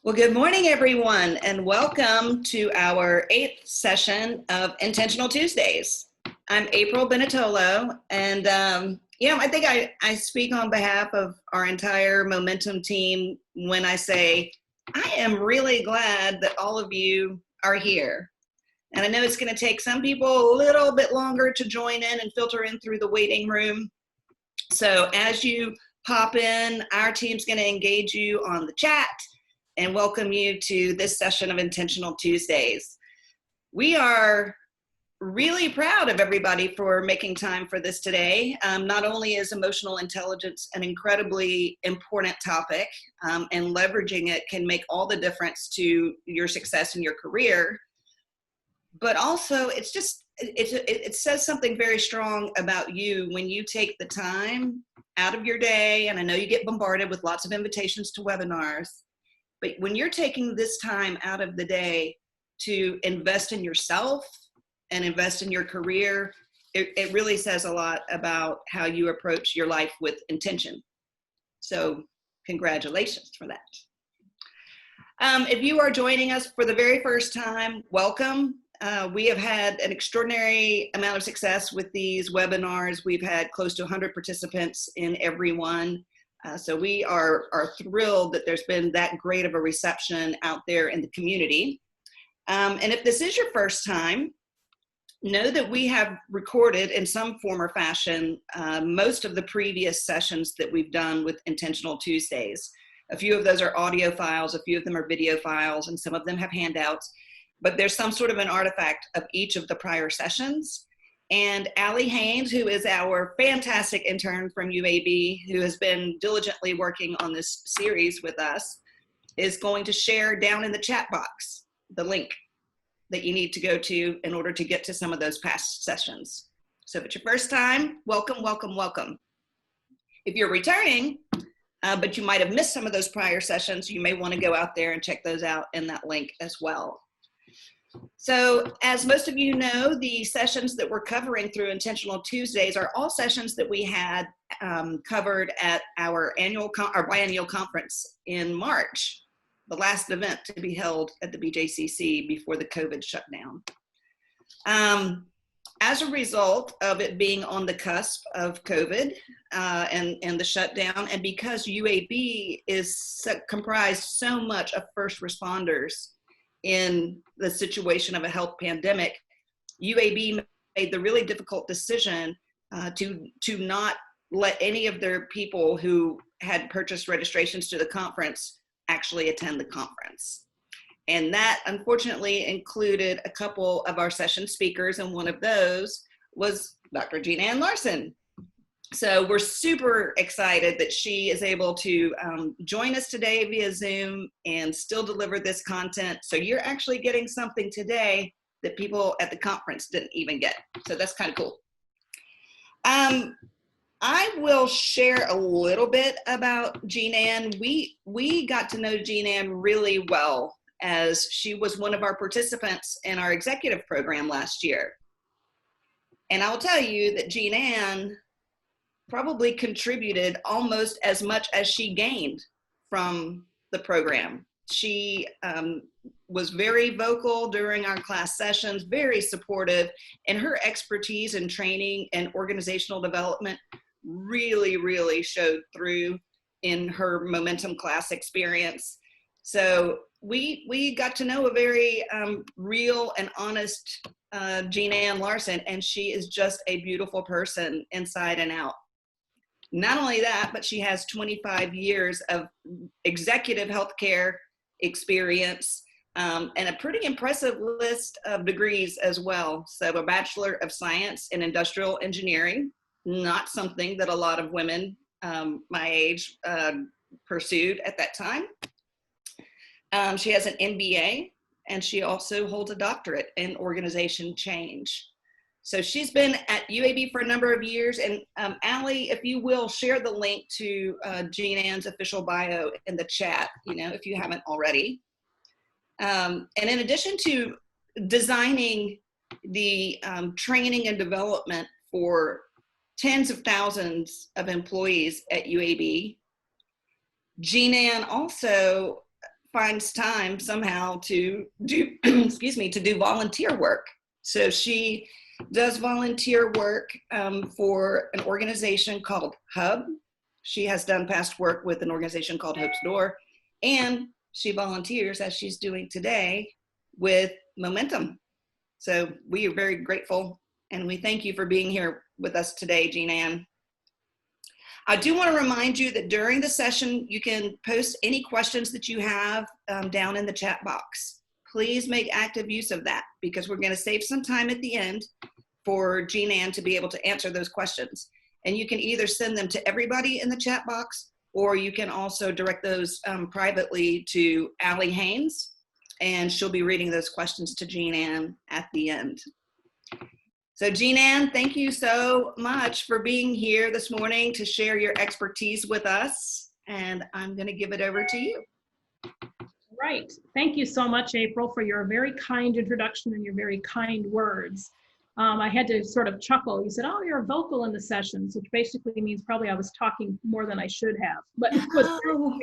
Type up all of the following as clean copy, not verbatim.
Well, good morning, everyone, and welcome to our 8th session of Intentional Tuesdays. I'm April Benitolo, and I think I speak on behalf of our entire Momentum team when I say I am really glad that all of you are here. And I know it's going to take some people a little bit longer to join in and filter in through the waiting room. So as you pop in, our team's going to engage you on the chat and welcome you to this session of Intentional Tuesdays. We are really proud of everybody for making time for this today. Not only is emotional intelligence an incredibly important topic, and leveraging it can make all the difference to your success in your career, but also it says something very strong about you when you take the time out of your day, and I know you get bombarded with lots of invitations to webinars, but when you're taking this time out of the day to invest in yourself and invest in your career, it really says a lot about how you approach your life with intention. So congratulations for that. If you are joining us for the very first time, welcome. We have had an extraordinary amount of success with these webinars. We've had close to 100 participants in every one. So we are thrilled that there's been that great of a reception out there in the community. And if this is your first time, know that we have recorded in some form or fashion most of the previous sessions that we've done with Intentional Tuesdays. A few of those are audio files, a few of them are video files, and some of them have handouts. But there's some sort of an artifact of each of the prior sessions. And Allie Haynes, who is our fantastic intern from UAB, who has been diligently working on this series with us, is going to share down in the chat box the link that you need to go to in order to get to some of those past sessions. So if it's your first time, welcome, welcome, welcome. If you're returning, but you might have missed some of those prior sessions, you may want to go out there and check those out in that link as well. So as most of you know, the sessions that we're covering through Intentional Tuesdays are all sessions that we had covered at our biannual conference in March, the last event to be held at the BJCC before the COVID shutdown. As a result of it being on the cusp of COVID and the shutdown, and because UAB is comprised so much of first responders in the situation of a health pandemic, UAB made the really difficult decision to not let any of their people who had purchased registrations to the conference actually attend the conference. And that unfortunately included a couple of our session speakers, and one of those was Dr. Ann Larson. So we're super excited that she is able to join us today via Zoom and still deliver this content. So you're actually getting something today that people at the conference didn't even get. So that's kind of cool. I will share a little bit about Ann. We got to know Ann really well as she was one of our participants in our executive program last year. And I'll tell you that Ann probably contributed almost as much as she gained from the program. She was very vocal during our class sessions, very supportive, and her expertise in training and organizational development really, really showed through in her Momentum class experience. So we got to know a very real and honest Ann Larson, and she is just a beautiful person inside and out. Not only that, but she has 25 years of executive healthcare experience and a pretty impressive list of degrees as well. So a Bachelor of Science in Industrial Engineering, not something that a lot of women my age pursued at that time. She has an MBA, and she also holds a doctorate in organization change. So she's been at UAB for a number of years, and Allie, if you will, share the link to Ann's official bio in the chat, if you haven't already. And in addition to designing the training and development for tens of thousands of employees at UAB, Ann also finds time somehow to do, excuse me, to do volunteer work. So she does volunteer work for an organization called Hub. She has done past work with an organization called Hope's Door, and she volunteers, as she's doing today, with Momentum. So we are very grateful, and we thank you for being here with us today, Jean Ann. I do want to remind you that during the session, you can post any questions that you have down in the chat box. Please make active use of that, because we're going to save some time at the end for Jean Ann to be able to answer those questions. And you can either send them to everybody in the chat box, or you can also direct those privately to Allie Haynes, and she'll be reading those questions to Jean Ann at the end. So Jean Ann, thank you so much for being here this morning to share your expertise with us. And I'm going to give it over to you. Right. Thank you so much, April, for your very kind introduction and your very kind words. I had to sort of chuckle. You said, oh, you're vocal in the sessions, which basically means probably I was talking more than I should have. But it was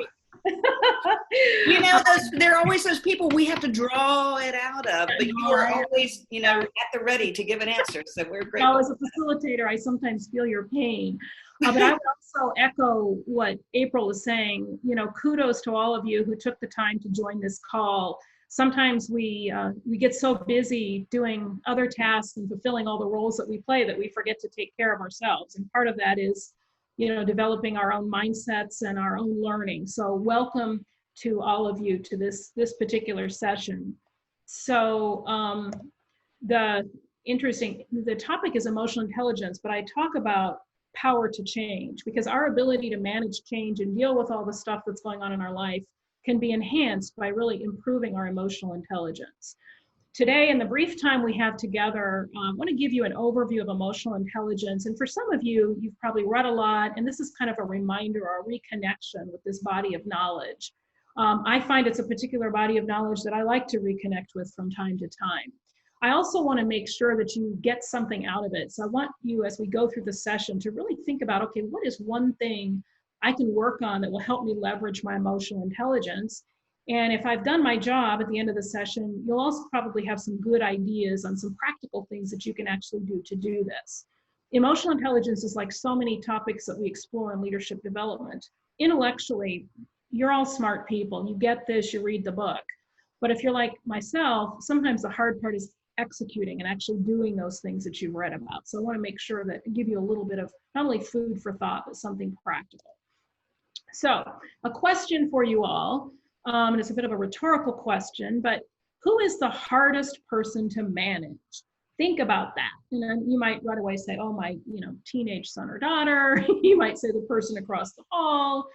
you know, there are always those people we have to draw it out of, but you are always, you know, at the ready to give an answer. So we're grateful. Now, as a facilitator, I sometimes feel your pain. But I would also echo what April was saying. You know, kudos to all of you who took the time to join this call. Sometimes we get so busy doing other tasks and fulfilling all the roles that we play that we forget to take care of ourselves. And part of that is, you know, developing our own mindsets and our own learning. So welcome to all of you to this particular session. So the topic is emotional intelligence, but I talk about power to change, because our ability to manage change and deal with all the stuff that's going on in our life can be enhanced by really improving our emotional intelligence. Today, in the brief time we have together, I want to give you an overview of emotional intelligence. And for some of you, you've probably read a lot, and this is kind of a reminder or a reconnection with this body of knowledge. I find it's a particular body of knowledge that I like to reconnect with from time to time. I also want to make sure that you get something out of it. So I want you, as we go through the session, to really think about, okay, what is one thing I can work on that will help me leverage my emotional intelligence? And if I've done my job at the end of the session, you'll also probably have some good ideas on some practical things that you can actually do to do this. Emotional intelligence is like so many topics that we explore in leadership development. Intellectually, you're all smart people. You get this, you read the book. But if you're like myself, sometimes the hard part is executing and actually doing those things that you've read about. So I want to make sure that I give you a little bit of not only food for thought, but something practical. So a question for you all, and it's a bit of a rhetorical question, but who is the hardest person to manage? Think about that. And then you might right away say, oh, my teenage son or daughter. You might say the person across the hall.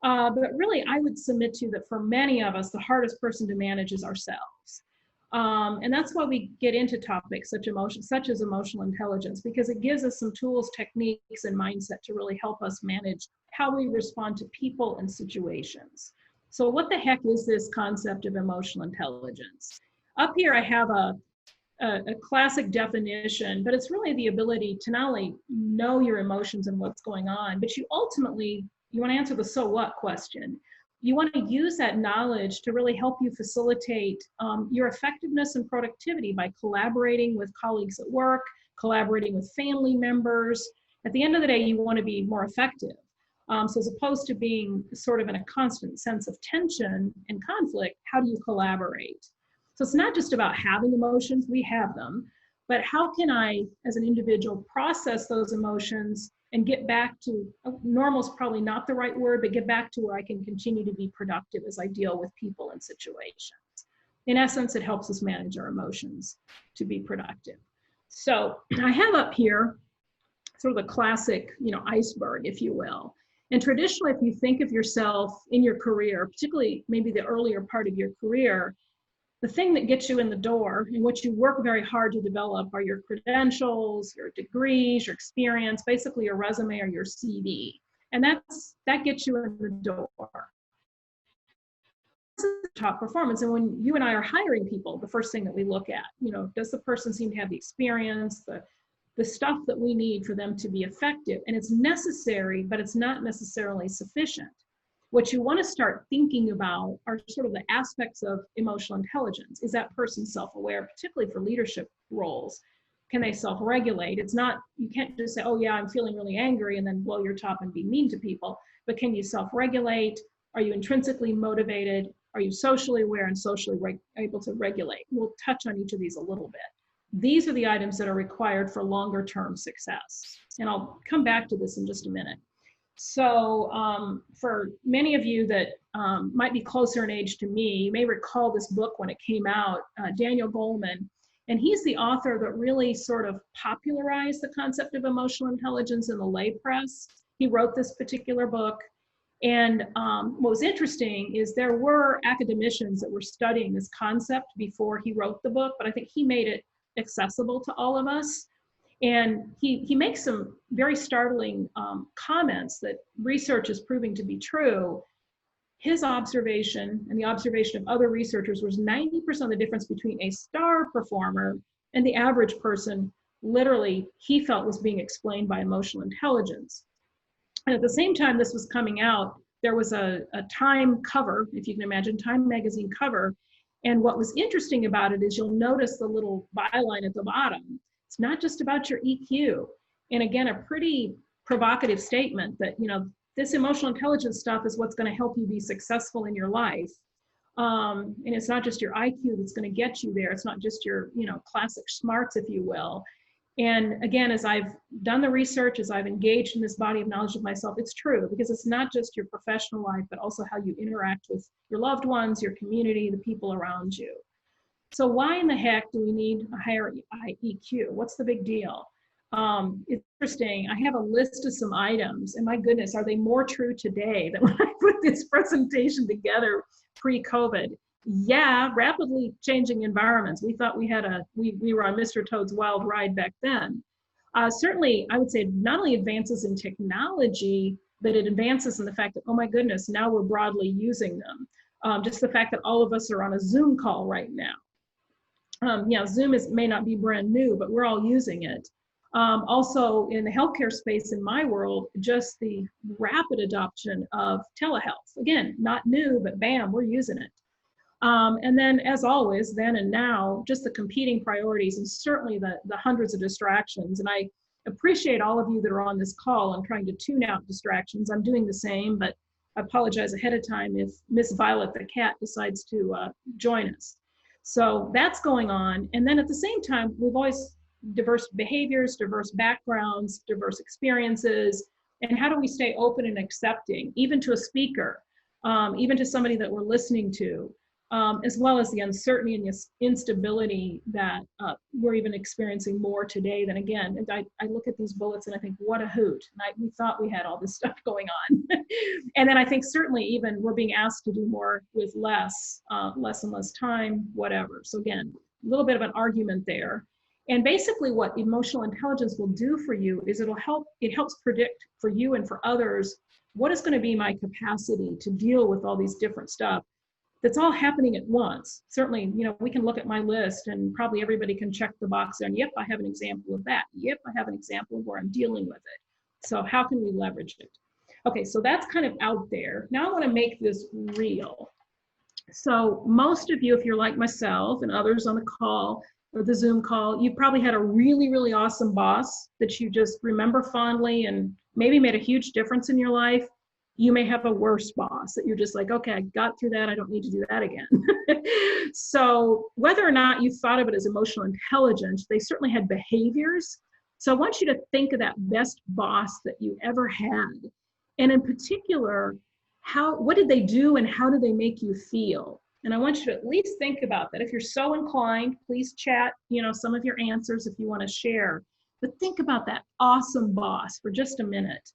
But really, I would submit to you that for many of us, the hardest person to manage is ourselves. And that's why we get into topics such as emotional intelligence, because it gives us some tools, techniques, and mindset to really help us manage how we respond to people and situations. So what the heck is this concept of emotional intelligence? Up here, I have a classic definition, but it's really the ability to not only know your emotions and what's going on, but you want to answer the so what question. You want to use that knowledge to really help you facilitate your effectiveness and productivity by collaborating with colleagues at work, collaborating with family members. At the end of the day, you want to be more effective. So as opposed to being sort of in a constant sense of tension and conflict, how do you collaborate? So it's not just about having emotions, we have them, but how can I, as an individual, process those emotions and get back to, normal is probably not the right word, but get back to where I can continue to be productive as I deal with people and situations. In essence, it helps us manage our emotions to be productive. So I have up here sort of the classic, iceberg, if you will. And traditionally, if you think of yourself in your career, particularly maybe the earlier part of your career, the thing that gets you in the door and what you work very hard to develop are your credentials, your degrees, your experience, basically your resume or your CV. And that gets you in the door. This is top performance. And when you and I are hiring people, the first thing that we look at, does the person seem to have the experience, the stuff that we need for them to be effective? And it's necessary, but it's not necessarily sufficient. what you want to start thinking about are sort of the aspects of emotional intelligence. Is that person self-aware, particularly for leadership roles? Can they self-regulate? It's not, you can't just say, oh yeah, I'm feeling really angry, and then blow your top and be mean to people. But can you self-regulate? Are you intrinsically motivated? Are you socially aware and socially able to regulate? We'll touch on each of these a little bit. These are the items that are required for longer term success. And I'll come back to this in just a minute. So for many of you that might be closer in age to me, you may recall this book when it came out, Daniel Goleman. And he's the author that really sort of popularized the concept of emotional intelligence in the lay press. He wrote this particular book. And what was interesting is there were academicians that were studying this concept before he wrote the book, but I think he made it accessible to all of us. And he makes some very startling comments that research is proving to be true. His observation and the observation of other researchers was 90% of the difference between a star performer and the average person, literally, he felt was being explained by emotional intelligence. And at the same time this was coming out, there was a Time cover, if you can imagine, Time magazine cover. And what was interesting about it is you'll notice the little byline at the bottom. It's not just about your EQ. And again, a pretty provocative statement that, you know, this emotional intelligence stuff is what's going to help you be successful in your life. And it's not just your IQ that's going to get you there. It's not just your, you know, classic smarts, if you will. And again, as I've done the research, as I've engaged in this body of knowledge of myself, it's true, because it's not just your professional life, but also how you interact with your loved ones, your community, the people around you. So why in the heck do we need a higher EQ? What's the big deal? It's interesting. I have a list of some items, and my goodness, are they more true today than when I put this presentation together pre-COVID? Yeah, rapidly changing environments. We thought we had we were on Mr. Toad's wild ride back then. Certainly, I would say not only advances in technology, but it advances in the fact that, oh my goodness, now we're broadly using them. Just the fact that all of us are on a Zoom call right now. Yeah, Zoom may not be brand new, but we're all using it. Also in the healthcare space in my world, just the rapid adoption of telehealth. Again, not new, but bam, we're using it. And then as always, then and now, just the competing priorities and certainly the hundreds of distractions. And I appreciate all of you that are on this call. I'm trying to tune out distractions. I'm doing the same, but I apologize ahead of time if Miss Violet the cat decides to join us. So that's going on. And then at the same time, we've always diverse behaviors, diverse backgrounds, diverse experiences, and how do we stay open and accepting, even to a speaker, even to somebody that we're listening to, as well as the uncertainty and the instability that we're even experiencing more today than again. And I look at these bullets and I think, what a hoot. And we thought we had all this stuff going on. And then I think certainly even we're being asked to do more with less and less time, whatever. So again, a little bit of an argument there. And basically what emotional intelligence will do for you is it helps predict for you and for others, what is going to be my capacity to deal with all these different stuff that's all happening at once. Certainly, you know, we can look at my list and probably everybody can check the box and yep, I have an example of that. Yep, I have an example of where I'm dealing with it. So how can we leverage it? Okay, so that's kind of out there. Now I want to make this real. So most of you, if you're like myself and others on the call or the Zoom call, you probably had a really, really awesome boss that you just remember fondly and maybe made a huge difference in your life. You may have a worse boss that you're just like, okay, I got through that. I don't need to do that again. So whether or not you thought of it as emotional intelligence, they certainly had behaviors. So I want you to think of that best boss that you ever had. And in particular, what did they do and how did they make you feel? And I want you to at least think about that. If you're so inclined, please chat, you know, some of your answers if you want to share. But think about that awesome boss for just a minute.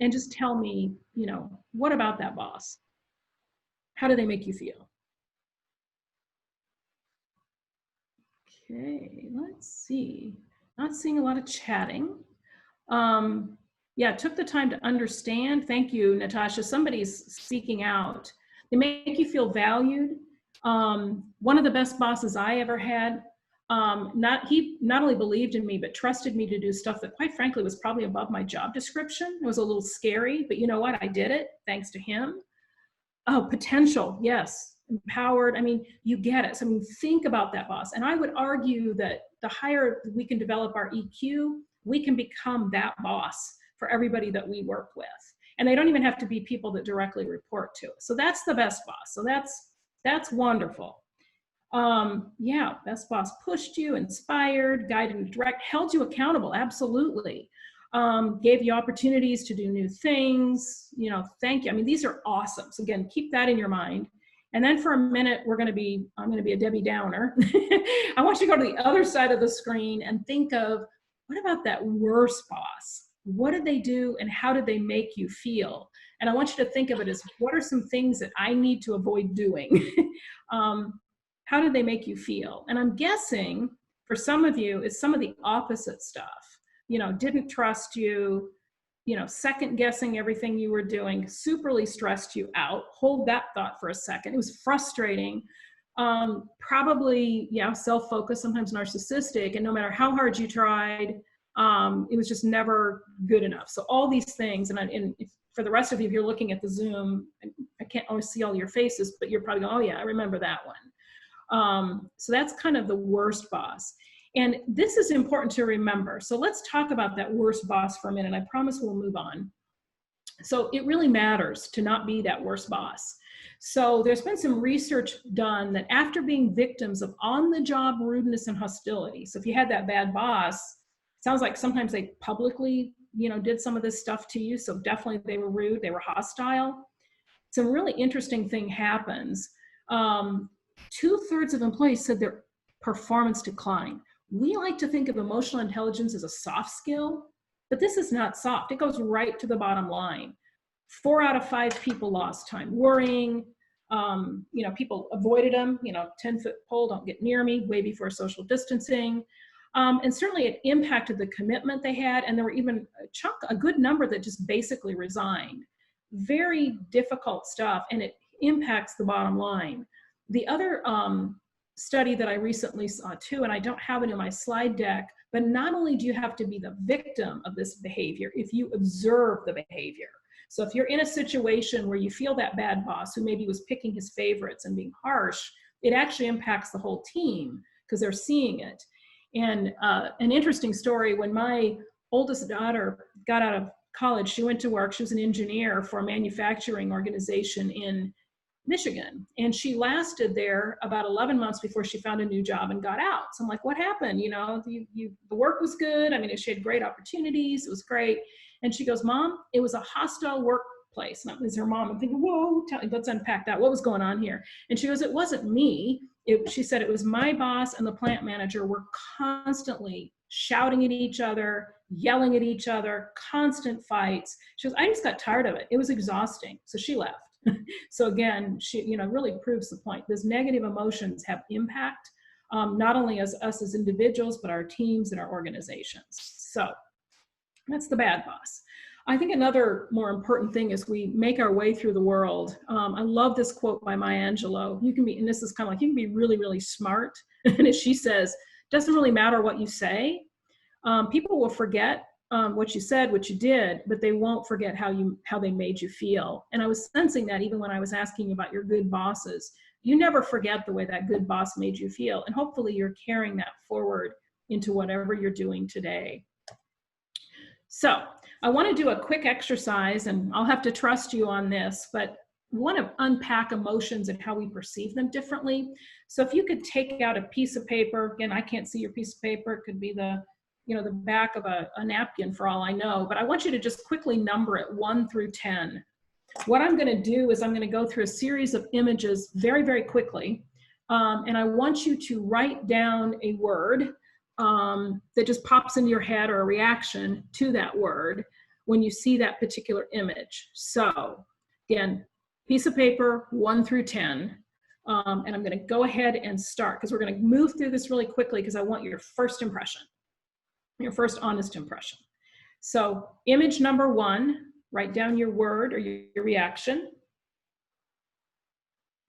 And just tell me, you know, what about that boss? How do they make you feel? Okay, let's see. Not seeing a lot of chatting. Yeah, took the time to understand. Thank you, Natasha. Somebody's speaking out. They make you feel valued. One of the best bosses I ever had, he not only believed in me, but trusted me to do stuff that quite frankly was probably above my job description. It was a little scary, but you know what? I did it thanks to him. Oh, potential, yes. Empowered, I mean, you get it. So, I mean, think about that boss. And I would argue that the higher we can develop our EQ, we can become that boss for everybody that we work with. And they don't even have to be people that directly report to us. So that's the best boss. So that's wonderful. Yeah, best boss pushed you, inspired, guided and direct, held you accountable, absolutely. Gave you opportunities to do new things, you know, thank you. I mean, these are awesome. So again, keep that in your mind. And then for a minute, I'm going to be a Debbie Downer. I want you to go to the other side of the screen and think of, what about that worst boss? What did they do and how did they make you feel? And I want you to think of it as, what are some things that I need to avoid doing? How did they make you feel? And I'm guessing for some of you, it's some of the opposite stuff. You know, didn't trust you, you know, second guessing everything you were doing, superly stressed you out. Hold that thought for a second. It was frustrating. Probably, yeah, self-focused, sometimes narcissistic, and no matter how hard you tried, it was just never good enough. So all these things, and for the rest of you, if you're looking at the Zoom, I can't always see all your faces, but you're probably going, oh yeah, I remember that one. So that's kind of the worst boss. And this is important to remember. So let's talk about that worst boss for a minute. I promise we'll move on. So it really matters to not be that worst boss. So there's been some research done that after being victims of on-the-job rudeness and hostility, so if you had that bad boss, sounds like sometimes they publicly, you know, did some of this stuff to you. So definitely they were rude, they were hostile. Some really interesting thing happens. 2/3 of employees said their performance declined. We like to think of emotional intelligence as a soft skill, but this is not soft. It goes right to the bottom line. 4 out of 5 people lost time worrying. You know, people avoided them, you know, 10-foot pole, don't get near me, way before social distancing. And certainly it impacted the commitment they had. And there were even a good number that just basically resigned. Very difficult stuff, and it impacts the bottom line. The other study that I recently saw too, and I don't have it in my slide deck, but not only do you have to be the victim of this behavior, if you observe the behavior. So if you're in a situation where you feel that bad boss who maybe was picking his favorites and being harsh, it actually impacts the whole team because they're seeing it. And an interesting story, when my oldest daughter got out of college, she went to work, she was an engineer for a manufacturing organization in Michigan. And she lasted there about 11 months before she found a new job and got out. So I'm like, what happened? You know, the work was good. I mean, she had great opportunities. It was great. And she goes, Mom, it was a hostile workplace. And that was her mom. I'm thinking, whoa, let's unpack that. What was going on here? And she goes, it wasn't me. She said it was my boss and the plant manager were constantly shouting at each other, yelling at each other, constant fights. She goes, I just got tired of it. It was exhausting. So she left. So again, she, you know, really proves the point. Those negative emotions have impact, not only as us as individuals, but our teams and our organizations. So that's the bad boss. I think another more important thing is we make our way through the world. I love this quote by Maya Angelou. You can be, and this is kind of like, you can be really, really smart. And as she says, doesn't really matter what you say. People will forget what you said, what you did, but they won't forget how they made you feel. And I was sensing that even when I was asking about your good bosses. You never forget the way that good boss made you feel. And hopefully you're carrying that forward into whatever you're doing today. So I want to do a quick exercise, and I'll have to trust you on this, but we want to unpack emotions and how we perceive them differently. So if you could take out a piece of paper, again, I can't see your piece of paper. It could be the back of a napkin for all I know, but I want you to just quickly number it 1 through 10. What I'm going to do is I'm going to go through a series of images very, very quickly. And I want you to write down a word that just pops into your head or a reaction to that word when you see that particular image. So again, piece of paper 1 through 10. And I'm going to go ahead and start because we're going to move through this really quickly because I want your first impression. Your first honest impression. So image number 1, write down your word or your reaction.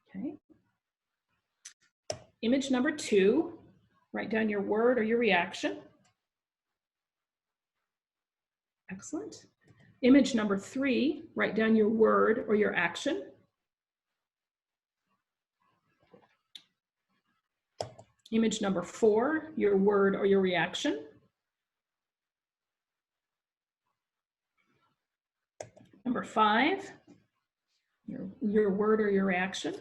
Okay. Image number 2, write down your word or your reaction. Excellent. Image number 3, write down your word or your action. Image number 4, your word or your reaction. Number 5, your word or your reaction.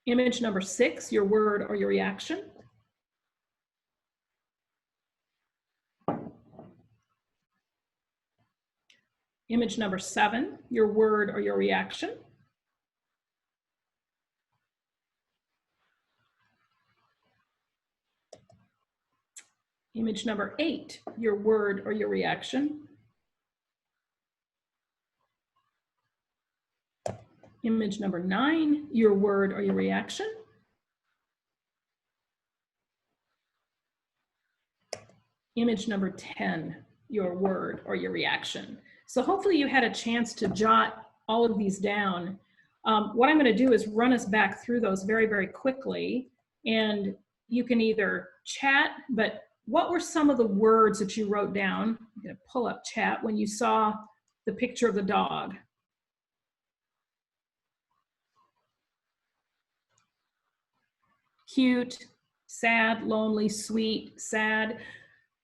Image number 6, your word or your reaction. Image number 7, your word or your reaction. Image number 8, your word or your reaction. Image number 9, your word or your reaction. Image number 10, your word or your reaction. So hopefully you had a chance to jot all of these down. What I'm going to do is run us back through those very, very quickly. And you can either chat, but what were some of the words that you wrote down? I'm going to pull up chat when you saw the picture of the dog. Cute, sad, lonely, sweet, sad.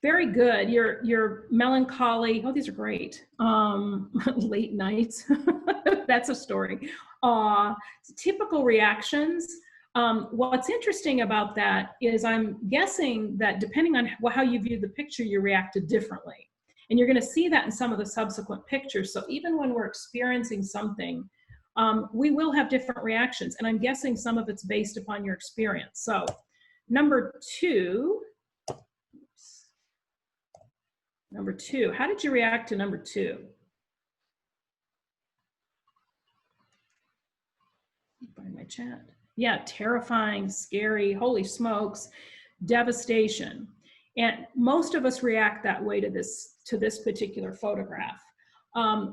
Very good. Your melancholy. Oh, these are great. Late nights. That's a story. Typical reactions. What's interesting about that is I'm guessing that depending on how you view the picture, you reacted differently. And you're going to see that in some of the subsequent pictures. So even when we're experiencing something, we will have different reactions. And I'm guessing some of it's based upon your experience. So number 2, how did you react to number 2? Find my chat. Yeah, terrifying, scary, holy smokes, devastation. And most of us react that way to this particular photograph.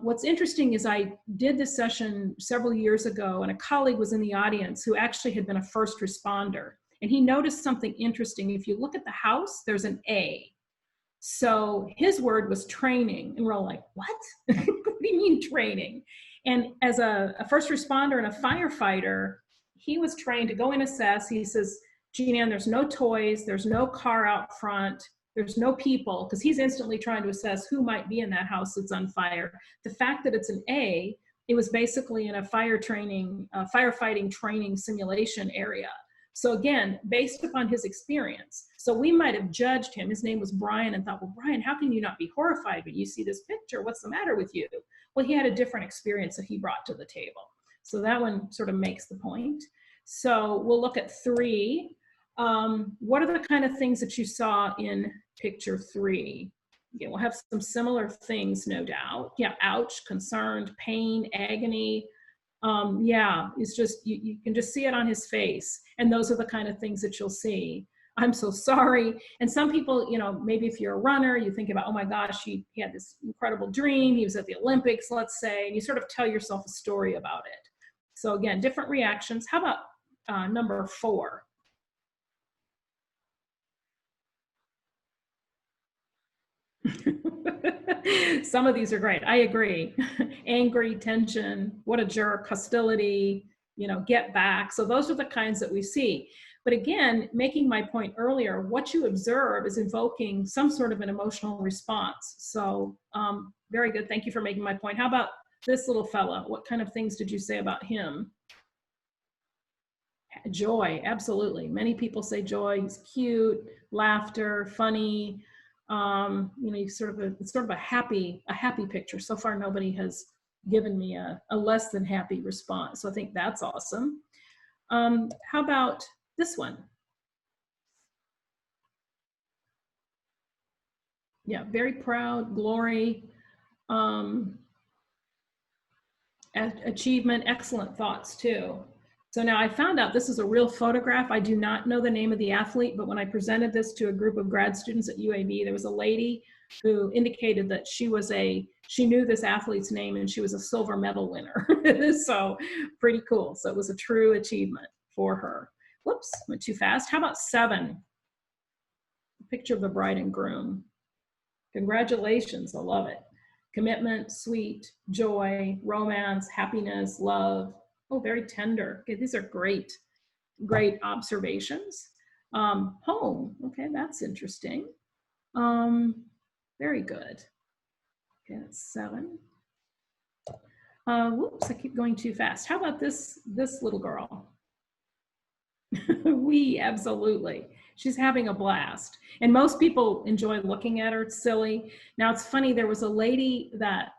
What's interesting is I did this session several years ago, and a colleague was in the audience who actually had been a first responder. And he noticed something interesting. If you look at the house, there's an A. So his word was training. And we're all like, what? What do you mean training? And as a first responder and a firefighter, he was trained to go and assess. He says, Jean Ann, there's no toys, there's no car out front, there's no people, because he's instantly trying to assess who might be in that house that's on fire. The fact that it's an A, it was basically in a firefighting training simulation area. So again, based upon his experience. So we might have judged him. His name was Brian, and thought, well, Brian, how can you not be horrified when you see this picture? What's the matter with you? Well, he had a different experience that he brought to the table. So that one sort of makes the point. So we'll look at 3. What are the kind of things that you saw in picture 3? Again, we'll have some similar things, no doubt. Yeah, ouch, concerned, pain, agony. Yeah, it's just, you can just see it on his face. And those are the kind of things that you'll see. I'm so sorry. And some people, you know, maybe if you're a runner, you think about, oh my gosh, he had this incredible dream. He was at the Olympics, let's say, and you sort of tell yourself a story about it. So again, different reactions. How about number 4? Some of these are great. I agree. Angry, tension, what a jerk, hostility, you know, get back. So those are the kinds that we see. But again, making my point earlier, what you observe is invoking some sort of an emotional response. So very good. Thank you for making my point. How about this little fella? What kind of things did you say about him? Joy, absolutely. Many people say joy. He's cute, laughter, funny. You know, it's sort of a happy picture. So far, nobody has given me a less than happy response. So I think that's awesome. How about this one? Yeah, very proud, glory, achievement, excellent thoughts too. So now I found out this is a real photograph. I do not know the name of the athlete, but when I presented this to a group of grad students at UAB, there was a lady who indicated that she knew this athlete's name and she was a silver medal winner. So pretty cool. So it was a true achievement for her. Whoops, went too fast. How about 7? Picture of the bride and groom. Congratulations, I love it. Commitment, sweet, joy, romance, happiness, love. Oh, very tender. Okay, these are great, great observations. Home, okay, that's interesting. Very good. Okay, that's 7. Whoops, I keep going too fast. How about this little girl? Absolutely. She's having a blast. And most people enjoy looking at her. It's silly. Now, it's funny, there was a lady that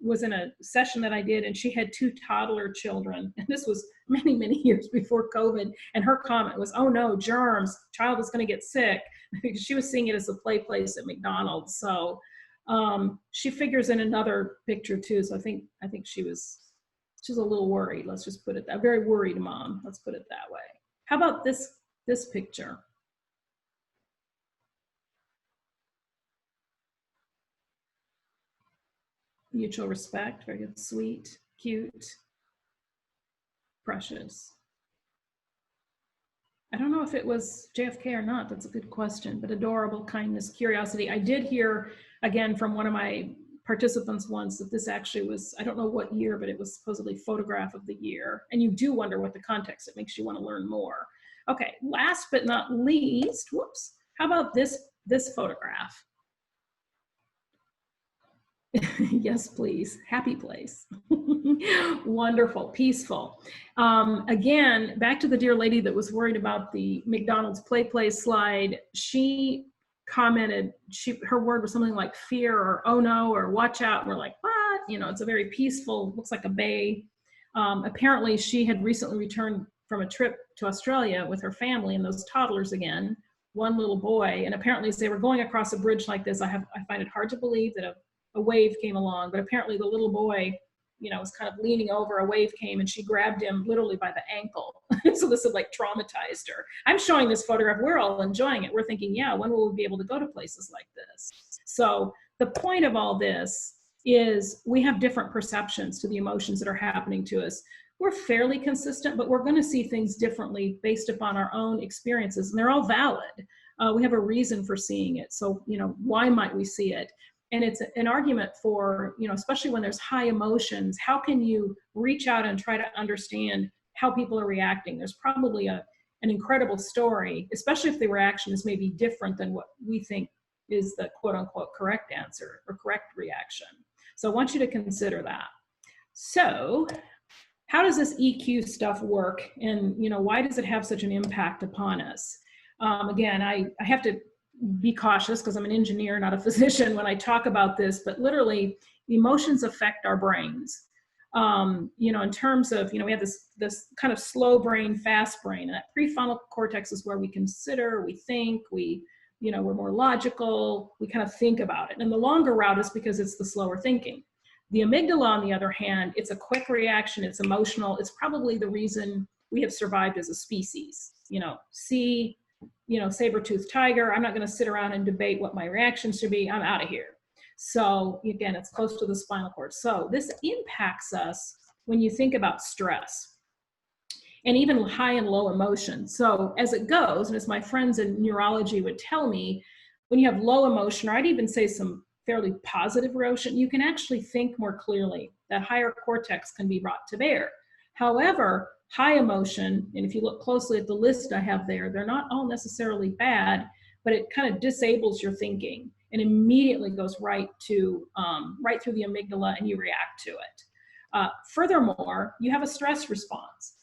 was in a session that I did, and she had 2 toddler children. And this was many, many years before COVID. And her comment was, oh no, germs, child is going to get sick. Because she was seeing it as a play place at McDonald's. So she figures in another picture too. So I think she's a little worried. Let's just put it that, very worried mom. Let's put it that way. How about this picture? Mutual respect, very good, sweet, cute, precious. I don't know if it was JFK or not. That's a good question, but adorable, kindness, curiosity. I did hear, again, from one of my participants once that this actually was, I don't know what year, but it was supposedly photograph of the year. And you do wonder what the context, it makes you want to learn more. Okay, last but not least, whoops, how about this photograph? Yes, please. Happy place. Wonderful, peaceful. Again, back to the dear lady that was worried about the McDonald's play place slide. She commented, her word was something like fear or oh no or watch out. And we're like, what? You know, it's a very peaceful, looks like a bay. Apparently, she had recently returned from a trip to Australia with her family and those toddlers again, one little boy. And apparently, as they were going across a bridge like this, I find it hard to believe that a wave came along, but apparently the little boy, you know, was kind of leaning over, a wave came and she grabbed him literally by the ankle. So this had like traumatized her. I'm showing this photograph, we're all enjoying it. We're thinking, yeah, when will we be able to go to places like this? So the point of all this is we have different perceptions to the emotions that are happening to us. We're fairly consistent, but we're going to see things differently based upon our own experiences, and they're all valid. We have a reason for seeing it. So, you know, why might we see it? And it's an argument for, you know, especially when there's high emotions, how can you reach out and try to understand how people are reacting? There's probably an incredible story, especially if the reaction is maybe different than what we think is the quote unquote correct answer or correct reaction. So I want you to consider that. So how does this EQ stuff work? And, you know, why does it have such an impact upon us? Again, I have to be cautious because I'm an engineer, not a physician, when I talk about this, but literally emotions affect our brains. You know, in terms of, you know, we have this kind of slow brain, fast brain, and that prefrontal cortex is where we consider, we think, we're more logical, we kind of think about it. And the longer route is because it's the slower thinking. The amygdala, on the other hand, it's a quick reaction, it's emotional, it's probably the reason we have survived as a species. You know, saber-toothed tiger, I'm not going to sit around and debate what my reaction should be, I'm out of here. So again, it's close to the spinal cord. So this impacts us when you think about stress and even high and low emotion. So as it goes, and as my friends in neurology would tell me, when you have low emotion, or I'd even say some fairly positive emotion, you can actually think more clearly. That higher cortex can be brought to bear. However, high emotion, and if you look closely at the list I have there, they're not all necessarily bad, but it kind of disables your thinking and immediately goes right through the amygdala and you react to it. Furthermore, you have a stress response.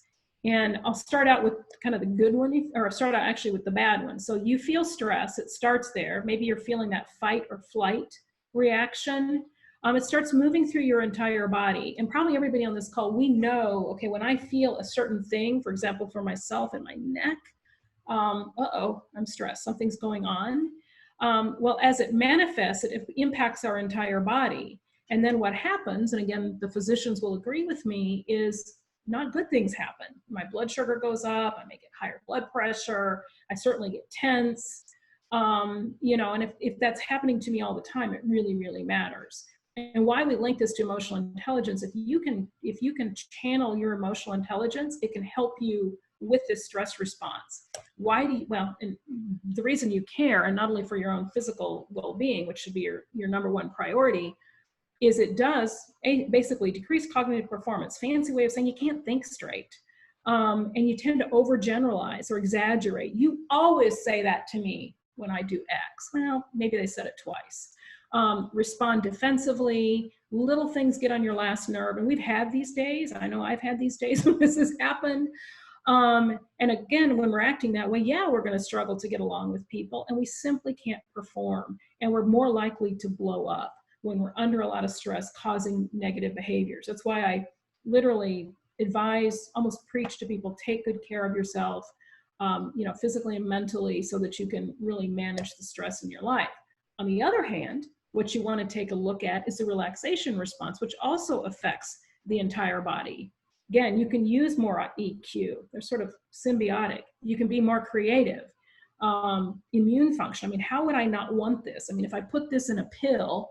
And I'll start out with kind of the good one, or start out actually with the bad one. So you feel stress, it starts there. Maybe you're feeling that fight or flight reaction. It starts moving through your entire body. And probably everybody on this call, we know, okay, when I feel a certain thing, for example, for myself in my neck, I'm stressed, something's going on. Well, as it manifests, it impacts our entire body. And then what happens, and again, the physicians will agree with me, is not good things happen. My blood sugar goes up, I may get higher blood pressure, I certainly get tense. And if that's happening to me all the time, it really, really matters. And why we link this to emotional intelligence, if you can channel your emotional intelligence, it can help you with this stress response. And the reason you care, and not only for your own physical well-being, which should be your number one priority, is it does basically decrease cognitive performance. Fancy way of saying you can't think straight. And you tend to overgeneralize or exaggerate. You always say that to me when I do X. Well, maybe they said it twice. Respond defensively. Little things get on your last nerve. And we've had these days. I know I've had these days when this has happened. And again, when we're acting that way, yeah, we're going to struggle to get along with people, and we simply can't perform. And we're more likely to blow up when we're under a lot of stress, causing negative behaviors. That's why I literally advise, almost preach to people, take good care of yourself, physically and mentally, so that you can really manage the stress in your life. On the other hand, what you want to take a look at is the relaxation response, which also affects the entire body. Again, you can use more EQ. They're sort of symbiotic. You can be more creative. Immune function. I mean, how would I not want this? I mean, if I put this in a pill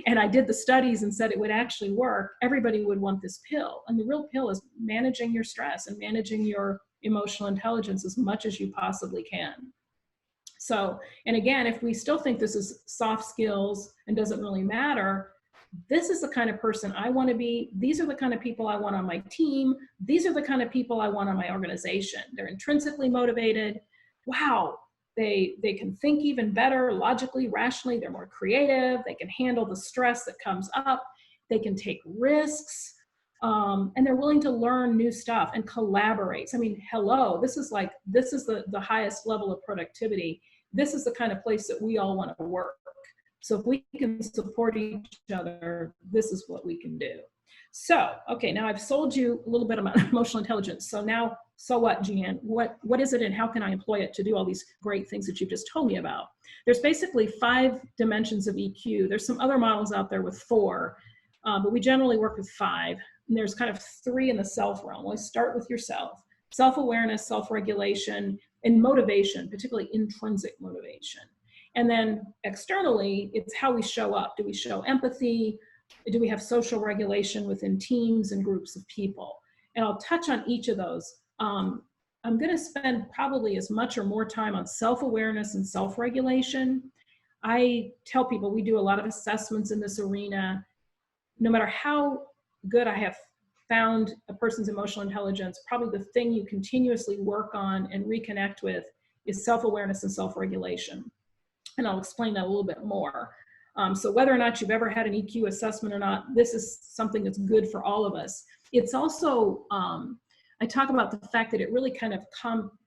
and I did the studies and said it would actually work, everybody would want this pill. And the real pill is managing your stress and managing your emotional intelligence as much as you possibly can. So, and again, if we still think this is soft skills and doesn't really matter, this is the kind of person I want to be. These are the kind of people I want on my team. These are the kind of people I want on my organization. They're intrinsically motivated. Wow, they can think even better, logically, rationally. They're more creative. They can handle the stress that comes up. They can take risks. And they're willing to learn new stuff and collaborate. So, I mean, hello, this is the highest level of productivity. This is the kind of place that we all want to work. So if we can support each other, this is what we can do. So, okay, now I've sold you a little bit about emotional intelligence. So now, so what, Jeanne? What is it, and how can I employ it to do all these great things that you've just told me about? There's basically 5 dimensions of EQ. There's some other models out there with 4, but we generally work with 5. And there's kind of 3 in the self realm. Let's start with yourself. Self-awareness, self-regulation, and motivation, particularly intrinsic motivation. And then externally, it's how we show up. Do we show empathy? Do we have social regulation within teams and groups of people? And I'll touch on each of those. I'm going to spend probably as much or more time on self-awareness and self-regulation. I tell people we do a lot of assessments in this arena. No matter how good I have found a person's emotional intelligence, probably the thing you continuously work on and reconnect with is self-awareness and self-regulation. And I'll explain that a little bit more. So whether or not you've ever had an EQ assessment or not, this is something that's good for all of us. It's also, I talk about the fact that it really kind of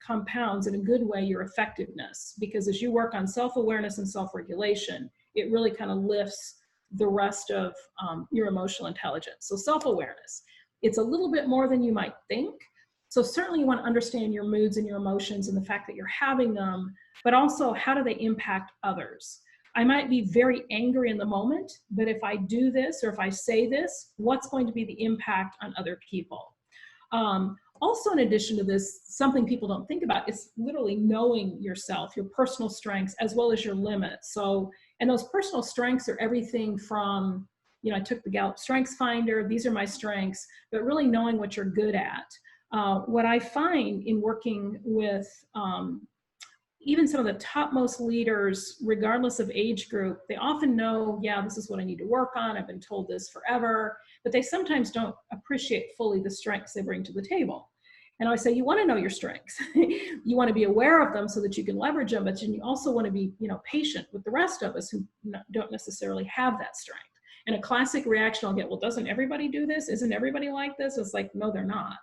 compounds in a good way your effectiveness, because as you work on self-awareness and self-regulation, it really kind of lifts the rest of your emotional intelligence. So self-awareness, it's a little bit more than you might think. So certainly you want to understand your moods and your emotions and the fact that you're having them, but also how do they impact others? I might be very angry in the moment, but if I do this or if I say this, what's going to be the impact on other people? Also, in addition to this, something people don't think about is literally knowing yourself, your personal strengths, as well as your limits. So, and those personal strengths are everything from, I took the Gallup Strengths Finder, these are my strengths, but really knowing what you're good at. What I find in working with even some of the topmost leaders, regardless of age group, they often know, yeah, this is what I need to work on. I've been told this forever, but they sometimes don't appreciate fully the strengths they bring to the table. And I say, you want to know your strengths. You want to be aware of them so that you can leverage them, but you also want to be, patient with the rest of us who don't necessarily have that strength. And a classic reaction I'll get, well, doesn't everybody do this? Isn't everybody like this? It's like, no, they're not.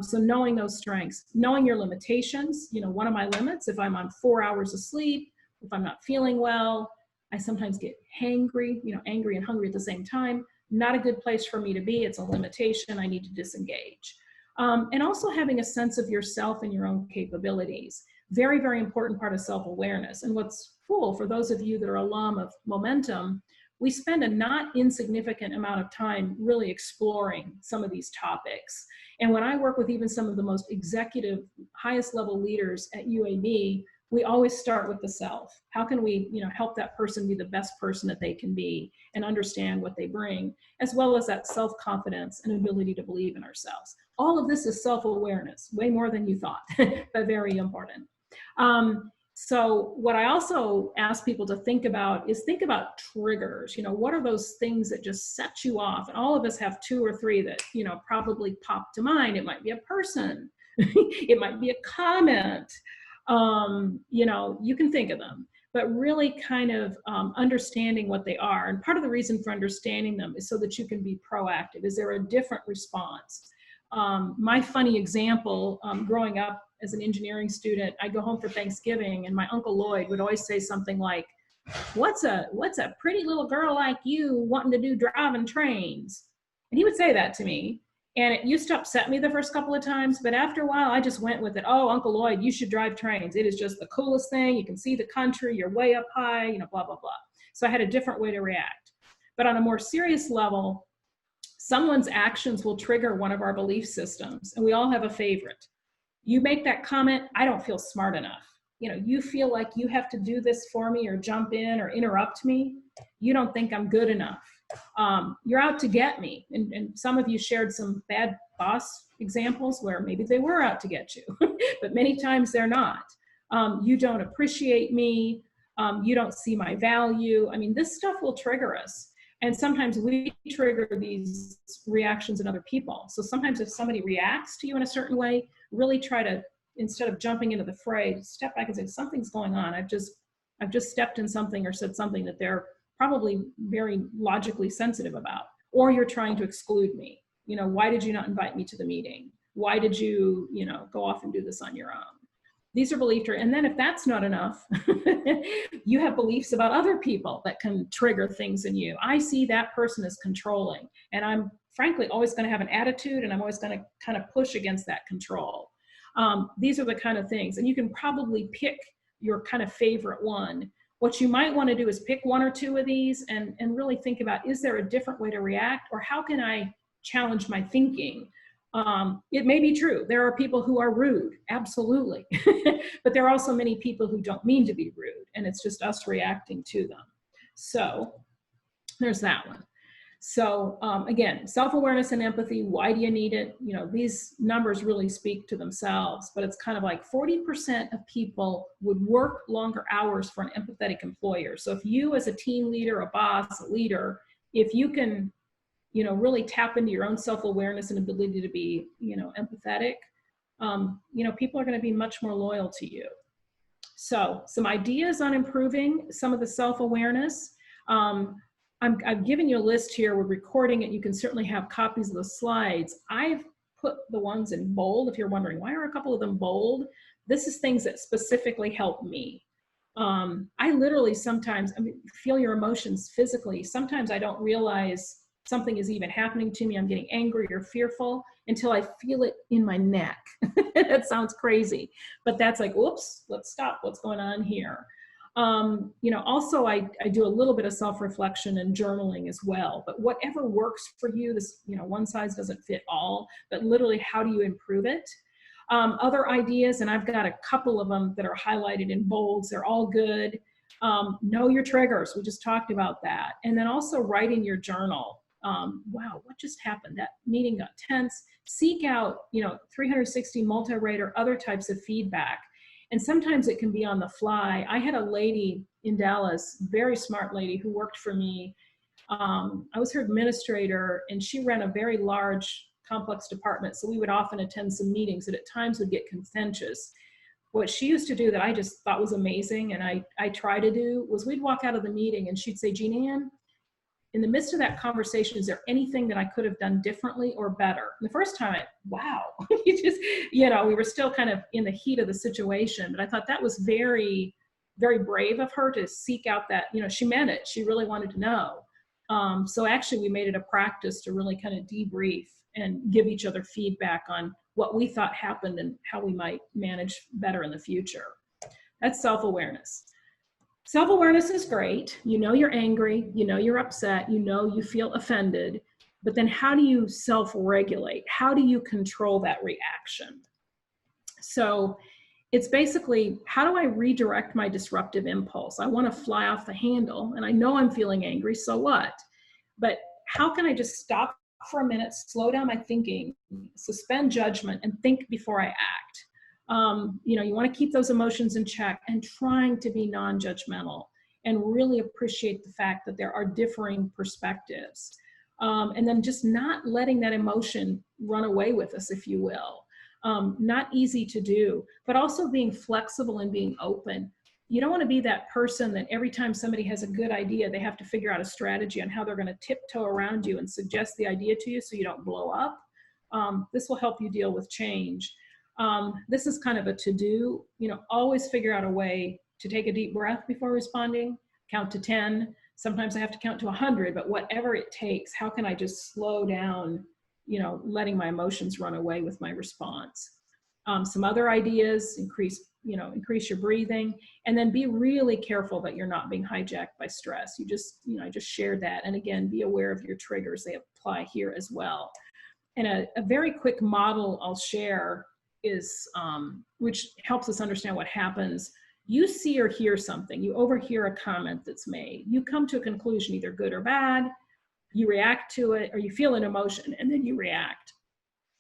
So knowing those strengths, knowing your limitations, one of my limits, if I'm on 4 hours of sleep, if I'm not feeling well, I sometimes get hangry, angry and hungry at the same time. Not a good place for me to be. It's a limitation. I need to disengage. And also having a sense of yourself and your own capabilities. Very, very important part of self-awareness. And what's cool for those of you that are alum of Momentum, we spend a not insignificant amount of time really exploring some of these topics. And when I work with even some of the most executive, highest level leaders at UAB, we always start with the self. How can we, help that person be the best person that they can be and understand what they bring, as well as that self-confidence and ability to believe in ourselves. All of this is self-awareness, way more than you thought, but very important. So what I also ask people to think about is think about triggers. What are those things that just set you off? And all of us have 2 or 3 that, probably pop to mind. It might be a person. It might be a comment. You can think of them, but really kind of understanding what they are. And part of the reason for understanding them is so that you can be proactive. Is there a different response? My funny example, growing up as an engineering student, I'd go home for Thanksgiving and my Uncle Lloyd would always say something like, what's a pretty little girl like you wanting to do driving trains? And he would say that to me. And it used to upset me the first couple of times, but after a while, I just went with it. Oh, Uncle Lloyd, you should drive trains. It is just the coolest thing. You can see the country, you're way up high, blah, blah, blah. So I had a different way to react. But on a more serious level, someone's actions will trigger one of our belief systems, and we all have a favorite. You make that comment, I don't feel smart enough. You feel like you have to do this for me or jump in or interrupt me. You don't think I'm good enough. You're out to get me. And some of you shared some bad boss examples where maybe they were out to get you, but many times they're not. You don't appreciate me. You don't see my value. This stuff will trigger us. And sometimes we trigger these reactions in other people. So sometimes if somebody reacts to you in a certain way, really try to, instead of jumping into the fray, step back and say, something's going on. I've just stepped in something or said something that they're probably very logically sensitive about. Or you're trying to exclude me. Why did you not invite me to the meeting? Why did you, go off and do this on your own? These are belief triggers. And then if that's not enough, you have beliefs about other people that can trigger things in you. I see that person as controlling, and I'm frankly always going to have an attitude, and I'm always going to kind of push against that control. These are the kind of things, and you can probably pick your kind of favorite one. What you might want to do is pick 1 or 2 of these and really think about, is there a different way to react, or how can I challenge my thinking? It may be true. There are people who are rude, absolutely. But there are also many people who don't mean to be rude, and it's just us reacting to them. So there's that one. So again, self-awareness and empathy, why do you need it? These numbers really speak to themselves, but it's kind of like 40% of people would work longer hours for an empathetic employer. So if you as a team leader, a boss, a leader, if you can really tap into your own self-awareness and ability to be, empathetic, people are going to be much more loyal to you. So some ideas on improving some of the self-awareness. I've given you a list here. We're recording it. You can certainly have copies of the slides. I've put the ones in bold. If you're wondering, why are a couple of them bold? This is things that specifically help me. I literally sometimes feel your emotions physically. Sometimes I don't realize something is even happening to me. I'm getting angry or fearful until I feel it in my neck. That sounds crazy, but that's like, whoops, let's stop. What's going on here? Also I do a little bit of self-reflection and journaling as well, but whatever works for you, this, one size doesn't fit all, but literally how do you improve it? Other ideas, and I've got a couple of them that are highlighted in bolds. They're all good. Know your triggers. We just talked about that. And then also write in your journal. Wow, what just happened? That meeting got tense. Seek out, 360 multi-rate or other types of feedback. And sometimes it can be on the fly. I had a lady in Dallas, very smart lady, who worked for me. I was her administrator, and she ran a very large, complex department. So we would often attend some meetings that at times would get contentious. What she used to do that I just thought was amazing, and I try to do, was we'd walk out of the meeting and she'd say, Jean Ann, in the midst of that conversation, is there anything that I could have done differently or better? And the first time, wow, we were still kind of in the heat of the situation, but I thought that was very, very brave of her to seek out that, she meant it. She really wanted to know. So actually we made it a practice to really kind of debrief and give each other feedback on what we thought happened and how we might manage better in the future. That's self-awareness. Self-awareness is great. You're angry, you're upset, you feel offended, but then how do you self-regulate? How do you control that reaction? So it's basically, how do I redirect my disruptive impulse? I want to fly off the handle, and I know I'm feeling angry, so what? But how can I just stop for a minute, slow down my thinking, suspend judgment, and think before I act? You want to keep those emotions in check and trying to be non-judgmental and really appreciate the fact that there are differing perspectives. And then just not letting that emotion run away with us, if you will. Not easy to do, but also being flexible and being open. You don't want to be that person that every time somebody has a good idea, they have to figure out a strategy on how they're going to tiptoe around you and suggest the idea to you so you don't blow up. This will help you deal with change. This is kind of a to-do, always figure out a way to take a deep breath before responding, count to 10. Sometimes I have to count to 100, but whatever it takes, how can I just slow down, letting my emotions run away with my response? Some other ideas, increase your breathing, and then be really careful that you're not being hijacked by stress. I just shared that. And again, be aware of your triggers. They apply here as well. And a very quick model I'll share is, which helps us understand what happens. You see or hear something, you overhear a comment that's made, you come to a conclusion, either good or bad, you react to it, or you feel an emotion and then you react.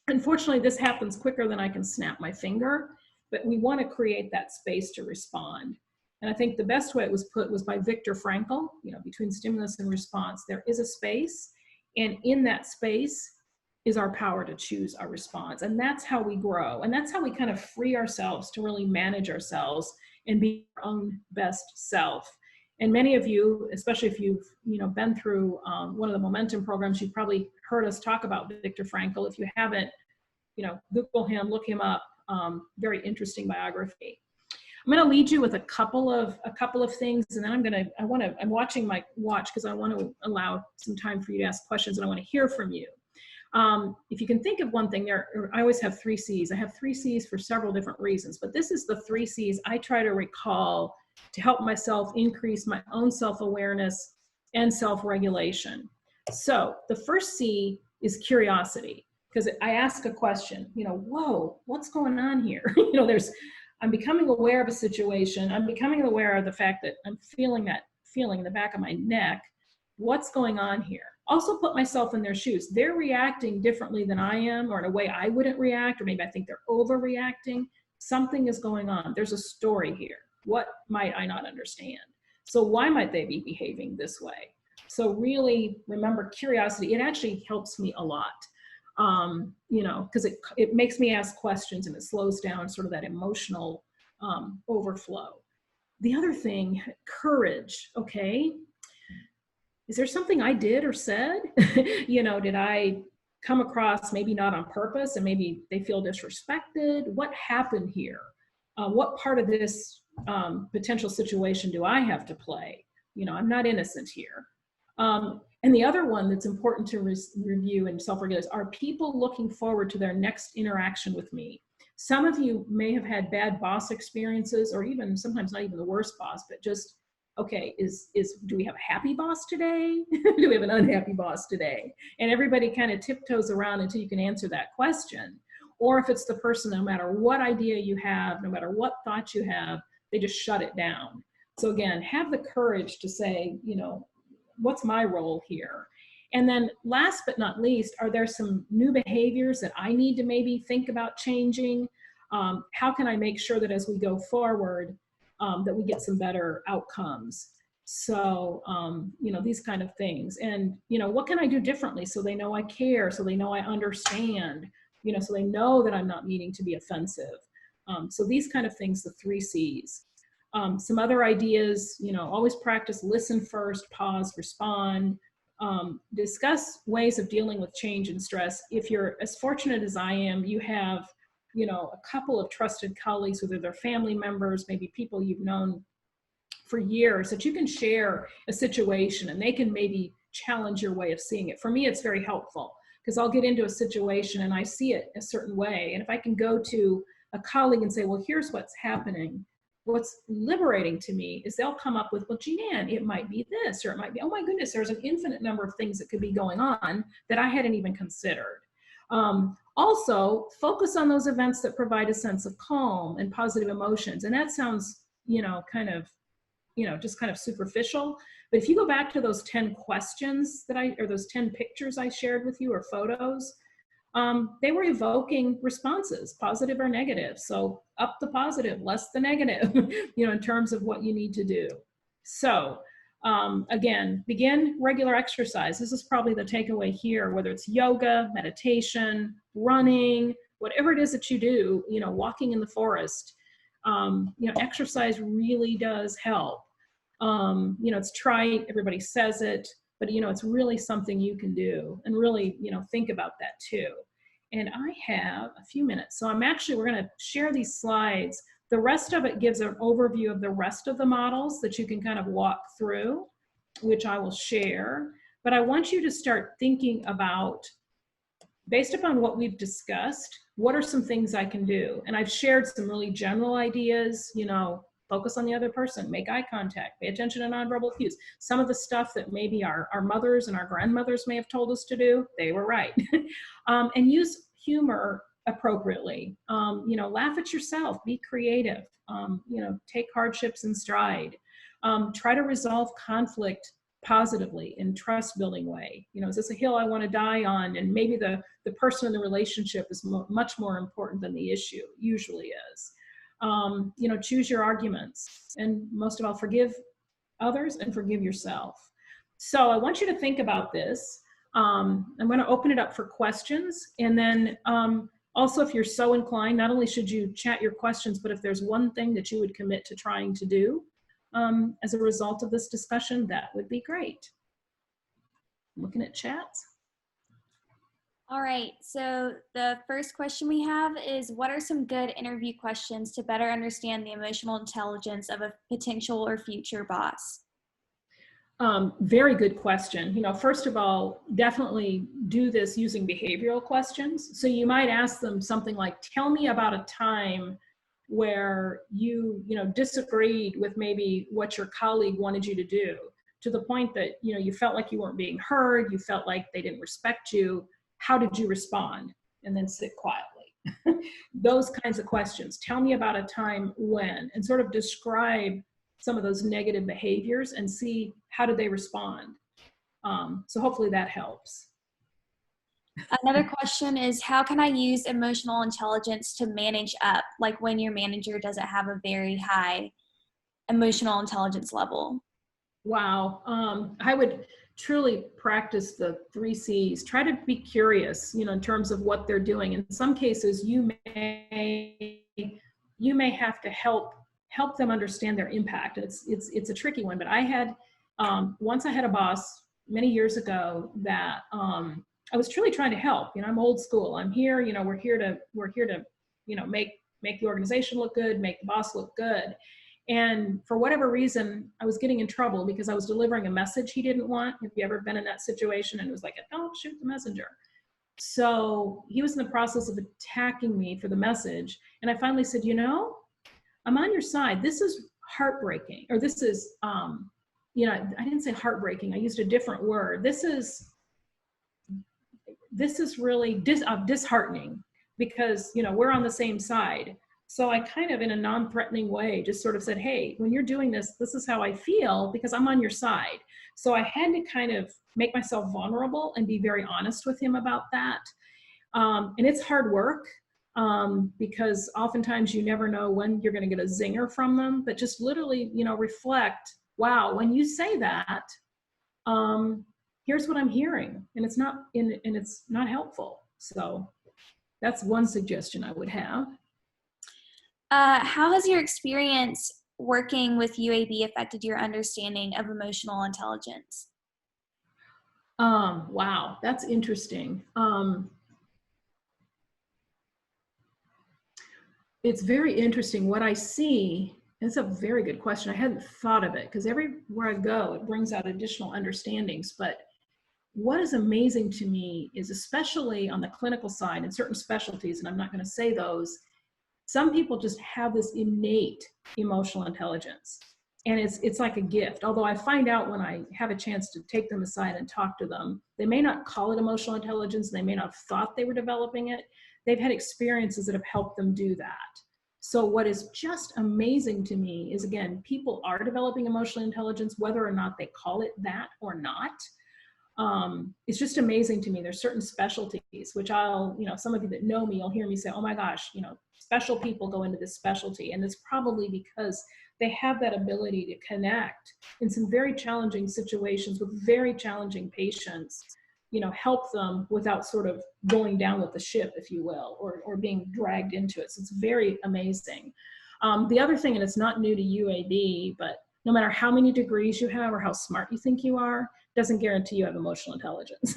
Unfortunately, this happens quicker than I can snap my finger, but we want to create that space to respond. And I think the best way it was put was by Viktor Frankl, between stimulus and response, there is a space, and in that space is our power to choose our response. And that's how we grow. And that's how we kind of free ourselves to really manage ourselves and be our own best self. And many of you, especially if you've been through one of the Momentum programs, you've probably heard us talk about Viktor Frankl. If you haven't, Google him, look him up. Very interesting biography. I'm going to lead you with a couple of things, and then I'm watching my watch because I want to allow some time for you to ask questions, and I want to hear from you. If you can think of one thing, I always have 3 C's. I have 3 C's for several different reasons, but this is the 3 C's I try to recall to help myself increase my own self-awareness and self-regulation. So the first C is curiosity, because I ask a question, whoa, what's going on here? I'm becoming aware of a situation. I'm becoming aware of the fact that I'm feeling that feeling in the back of my neck. What's going on here? Also put myself in their shoes. They're reacting differently than I am, or in a way I wouldn't react, or maybe I think they're overreacting. Something is going on. There's a story here. What might I not understand? So why might they be behaving this way? So really remember curiosity. It actually helps me a lot, because it makes me ask questions and it slows down sort of that emotional overflow. The other thing, courage, okay? Is there something I did or said? Did I come across maybe not on purpose and maybe they feel disrespected? What happened here? What part of this potential situation do I have to play? I'm not innocent here. And the other one that's important to review and self-regulate is, are people looking forward to their next interaction with me? Some of you may have had bad boss experiences, or even sometimes not even the worst boss, but just, okay, do we have a happy boss today? Do we have an unhappy boss today? And everybody kind of tiptoes around until you can answer that question. Or if it's the person, no matter what idea you have, no matter what thought you have, they just shut it down. So again, have the courage to say, what's my role here? And then last but not least, are there some new behaviors that I need to maybe think about changing? How can I make sure that as we go forward, that we get some better outcomes? So, these kind of things. And, what can I do differently so they know I care, so they know I understand, so they know that I'm not meaning to be offensive. So these kind of things, the 3 C's. Some other ideas, always practice listen first, pause, respond. Discuss ways of dealing with change and stress. If you're as fortunate as I am, you have, a couple of trusted colleagues, whether they're family members, maybe people you've known for years, that you can share a situation and they can maybe challenge your way of seeing it. For me, it's very helpful because I'll get into a situation and I see it a certain way. And if I can go to a colleague and say, well, here's what's happening, what's liberating to me is they'll come up with, well, Jeanne, it might be this, or it might be, oh my goodness, there's an infinite number of things that could be going on that I hadn't even considered. Also, focus on those events that provide a sense of calm and positive emotions. And that sounds, just kind of superficial. But if you go back to those 10 questions or those 10 pictures I shared with you, or photos, they were evoking responses, positive or negative. So up the positive, less the negative, in terms of what you need to do. So again, begin regular exercise. This is probably the takeaway here, whether it's yoga, meditation, running, whatever it is that you do, walking in the forest, exercise really does help. It's trite, everybody says it, but it's really something you can do, and really, think about that too. And I have a few minutes, so we're going to share these slides. The rest of it gives an overview of the rest of the models that you can kind of walk through, which I will share. But I want you to start thinking about, based upon what we've discussed, what are some things I can do? And I've shared some really general ideas, focus on the other person, make eye contact, pay attention to nonverbal cues. Some of the stuff that maybe our mothers and our grandmothers may have told us to do, they were right. And use humor appropriately. Laugh at yourself, be creative, take hardships in stride. Try to resolve conflict positively in trust building way. Is this a hill I want to die on? And maybe the person in the relationship is much more important than the issue usually is. Choose your arguments, and most of all, forgive others and forgive yourself. So I want you to think about this. I'm going to open it up for questions, and then also, if you're so inclined, not only should you chat your questions, but if there's one thing that you would commit to trying to do as a result of this discussion, that would be great. Looking at chats. All right, so the first question we have is, what are some good interview questions to better understand the emotional intelligence of a potential or future boss? Very good question. First of all, definitely do this using behavioral questions. So you might ask them something like, tell me about a time where you disagreed with maybe what your colleague wanted you to do, to the point that, you felt like you weren't being heard, you felt like they didn't respect you. How did you respond? And then sit quietly. Those kinds of questions. Tell me about a time when, and sort of describe some of those negative behaviors and see how did they respond. So hopefully that helps. Another question is, how can I use emotional intelligence to manage up, like when your manager doesn't have a very high emotional intelligence level? Wow. I would truly practice the 3 C's. Try to be curious, in terms of what they're doing. In some cases, you may have to help them understand their impact. It's a tricky one, but I had once I had a boss many years ago that I was truly trying to help. I'm old school. I'm here. We're here to make the organization look good, make the boss look good. And for whatever reason, I was getting in trouble because I was delivering a message he didn't want. Have you ever been in that situation? And it was like, don't shoot the messenger. So he was in the process of attacking me for the message. And I finally said, I'm on your side. This is heartbreaking. Or this is, I didn't say heartbreaking. I used a different word. This is really disheartening because, we're on the same side. So I kind of, in a non-threatening way, just sort of said, hey, when you're doing this, this is how I feel because I'm on your side. So I had to kind of make myself vulnerable and be very honest with him about that. And it's hard work because oftentimes you never know when you're going to get a zinger from them, but just literally, reflect, wow, when you say that, here's what I'm hearing, and it's not helpful. So that's one suggestion I would have. How has your experience working with UAB affected your understanding of emotional intelligence? Wow, that's interesting. It's very interesting. What I see, it's a very good question. I hadn't thought of it because everywhere I go, it brings out additional understandings. But what is amazing to me is, especially on the clinical side and certain specialties, and I'm not going to say those, some people just have this innate emotional intelligence, and it's like a gift. Although I find out when I have a chance to take them aside and talk to them, they may not call it emotional intelligence. They may not have thought they were developing it. They've had experiences that have helped them do that. So what is just amazing to me is, again, people are developing emotional intelligence, whether or not they call it that or not. it's just amazing to me. There's certain specialties, which I'll, some of you that know me, you'll hear me say, oh my gosh, special people go into this specialty. And it's probably because they have that ability to connect in some very challenging situations with very challenging patients, help them without sort of going down with the ship, if you will, or being dragged into it. So it's very amazing. The other thing, and it's not new to UAB, but no matter how many degrees you have or how smart you think you are, doesn't guarantee you have emotional intelligence,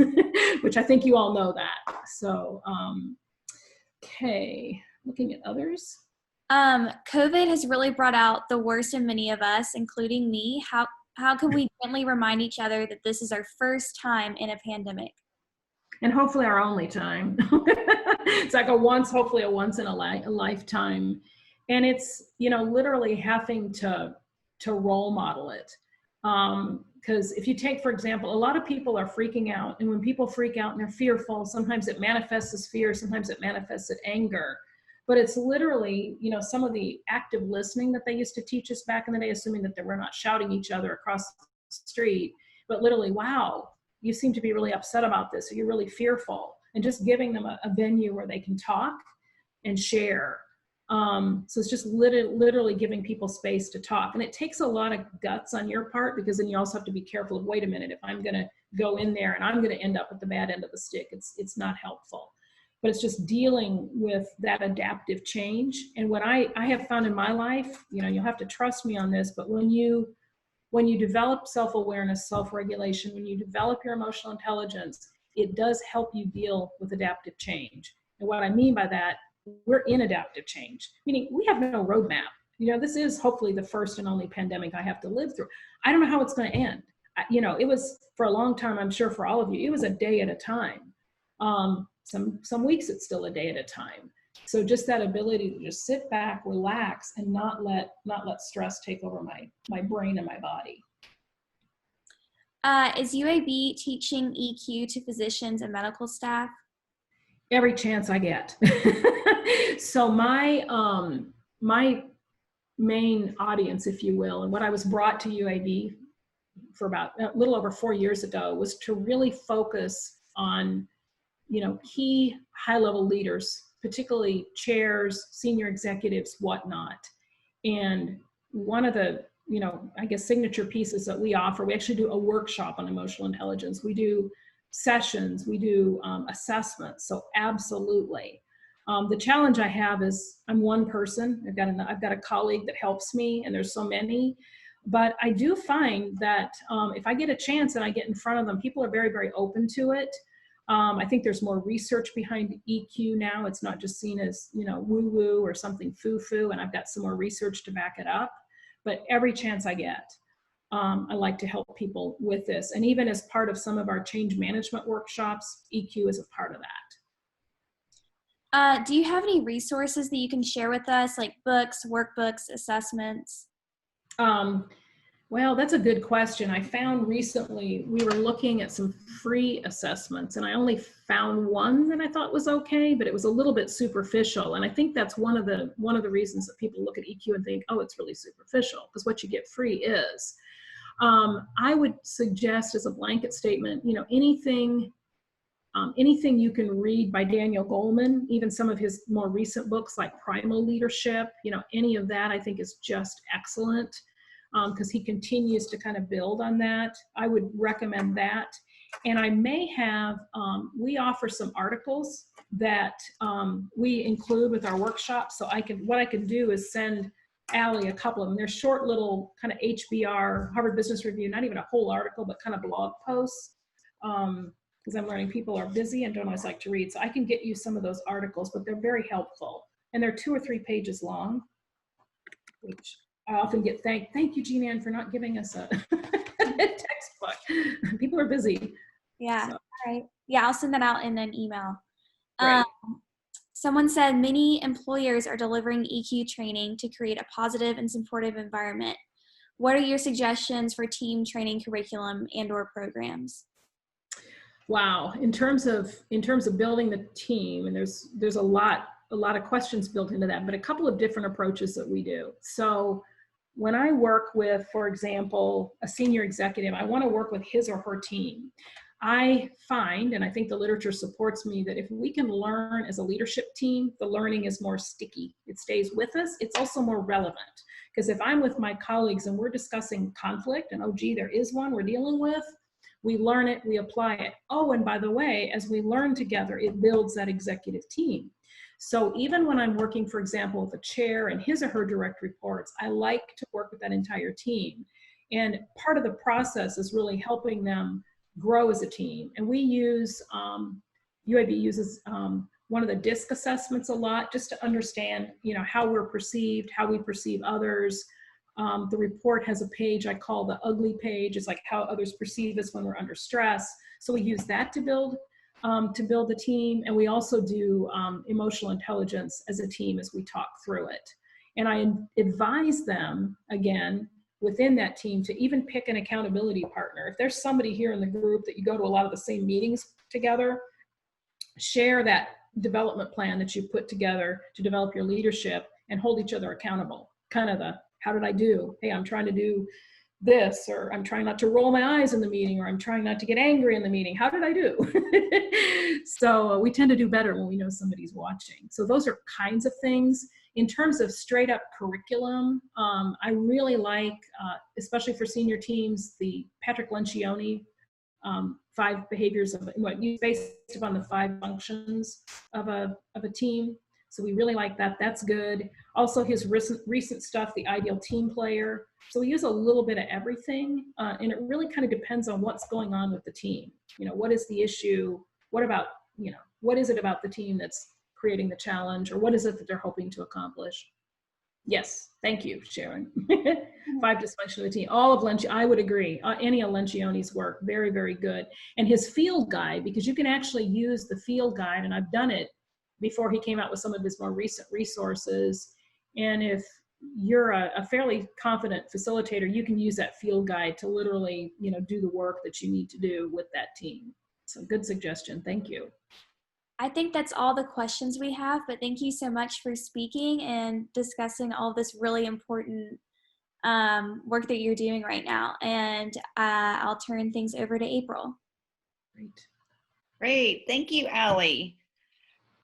which I think you all know that. So, okay, looking at others. COVID has really brought out the worst in many of us, including me. How can we gently remind each other that this is our first time in a pandemic? And hopefully our only time. It's like hopefully a once in a lifetime. And it's, literally having to role model it. Because if you take, for example, a lot of people are freaking out. And when people freak out and they're fearful, sometimes it manifests as fear, sometimes it manifests as anger. But it's literally, some of the active listening that they used to teach us back in the day, assuming that we're not shouting each other across the street, but literally, wow, you seem to be really upset about this, or you're really fearful, and just giving them a venue where they can talk and share. So it's just literally giving people space to talk. And it takes a lot of guts on your part, because then you also have to be careful of, wait a minute, if I'm going to go in there and I'm going to end up at the bad end of the stick, it's not helpful. But it's just dealing with that adaptive change. And what I have found in my life, you'll have to trust me on this, but when you develop self-awareness, self-regulation, when you develop your emotional intelligence, it does help you deal with adaptive change. And what I mean by that, we're in adaptive change, meaning we have no roadmap. This is hopefully the first and only pandemic I have to live through. I don't know how it's going to end. It was for a long time, I'm sure for all of you, it was a day at a time. Some weeks it's still a day at a time. So just that ability to just sit back, relax, and not let stress take over my brain and my body. Is UAB teaching EQ to physicians and medical staff? Every chance I get. So my main audience, if you will, and what I was brought to UAB for about a little over 4 years ago, was to really focus on key high-level leaders, particularly chairs, senior executives, whatnot. And one of the, I guess, signature pieces that we offer, we actually do a workshop on emotional intelligence. We do sessions, we do assessments. So absolutely. The challenge I have is I'm one person. I've got a colleague that helps me, and there's so many. But I do find that if I get a chance and I get in front of them, people are very, very open to it. I think there's more research behind EQ now. It's not just seen as, woo-woo or something foo-foo, and I've got some more research to back it up. But every chance I get, I like to help people with this. And even as part of some of our change management workshops, EQ is a part of that. Do you have any resources that you can share with us, like books, workbooks, assessments? Well, that's a good question. I found recently we were looking at some free assessments, and I only found one that I thought was okay, but it was a little bit superficial. And I think that's one of the reasons that people look at EQ and think, oh, it's really superficial, because what you get free is. I would suggest, as a blanket statement, anything you can read by Daniel Goleman, even some of his more recent books like Primal Leadership, any of that I think is just excellent. Because he continues to kind of build on that. I would recommend that. And I may have, we offer some articles that we include with our workshop. So what I can do is send Allie a couple of them. They're short little kind of HBR, Harvard Business Review, not even a whole article, but kind of blog posts. Because I'm learning people are busy and don't always like to read. So I can get you some of those articles, but they're very helpful. And they're 2 or 3 pages long, which I often get thank you, Jean Ann, for not giving us a textbook. People are busy. Yeah, so. All right. Yeah, I'll send that out in an email. Great. Someone said many employers are delivering EQ training to create a positive and supportive environment. What are your suggestions for team training curriculum and/or programs? Wow, in terms of building the team, and there's a lot of questions built into that, but a couple of different approaches that we do. So when I work with, for example, a senior executive, I want to work with his or her team. I find, and I think the literature supports me, that if we can learn as a leadership team, the learning is more sticky. It stays with us. It's also more relevant. Because if I'm with my colleagues and we're discussing conflict, and oh gee, there is one we're dealing with, we learn it, we apply it. Oh, and by the way, as we learn together, it builds that executive team. So even when I'm working, for example, with a chair and his or her direct reports, I like to work with that entire team. And part of the process is really helping them grow as a team. And we use, UAB uses one of the DISC assessments a lot, just to understand, how we're perceived, how we perceive others. The report has a page I call the ugly page. It's like how others perceive us when we're under stress. So we use that to build the team. And we also do emotional intelligence as a team as we talk through it. And I advise them, again, within that team to even pick an accountability partner. If there's somebody here in the group that you go to a lot of the same meetings together, share that development plan that you put together to develop your leadership and hold each other accountable. Kind of the, how did I do? Hey, I'm trying to do this, or I'm trying not to roll my eyes in the meeting, or I'm trying not to get angry in the meeting. How did I do? So we tend to do better when we know somebody's watching. So those are kinds of things. In terms of straight up curriculum, I really like, especially for senior teams, the Patrick Lencioni 5 behaviors of what you based upon the 5 functions of a team. So we really like that. That's good. Also his recent stuff, the ideal team player. So we use a little bit of everything, and it really kind of depends on what's going on with the team. What is the issue? What about, what is it about the team that's creating the challenge, or what is it that they're hoping to accomplish? Yes, thank you, Sharon. 5 dysfunction of the team. All of Lencioni, I would agree. Any of Lencioni's work, very, very good. And his field guide, because you can actually use the field guide, and I've done it before he came out with some of his more recent resources. And if you're a fairly confident facilitator, you can use that field guide to literally, do the work that you need to do with that team. So good suggestion. Thank you. I think that's all the questions we have, but thank you so much for speaking and discussing all this really important work that you're doing right now. And I'll turn things over to April. Great. Thank you, Allie.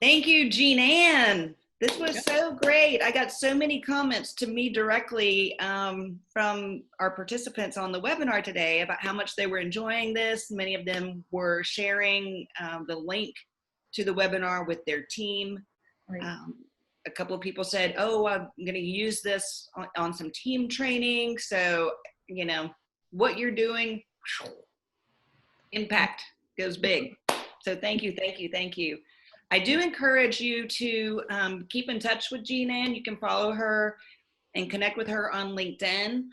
Thank you, Jean Ann. This was so great. I got so many comments to me directly from our participants on the webinar today about how much they were enjoying this. Many of them were sharing the link to the webinar with their team. Right. A couple of people said, oh, I'm going to use this on some team training. So, what you're doing, impact goes big. So thank you, thank you, thank you. I do encourage you to keep in touch with Jean Ann. You can follow her and connect with her on LinkedIn.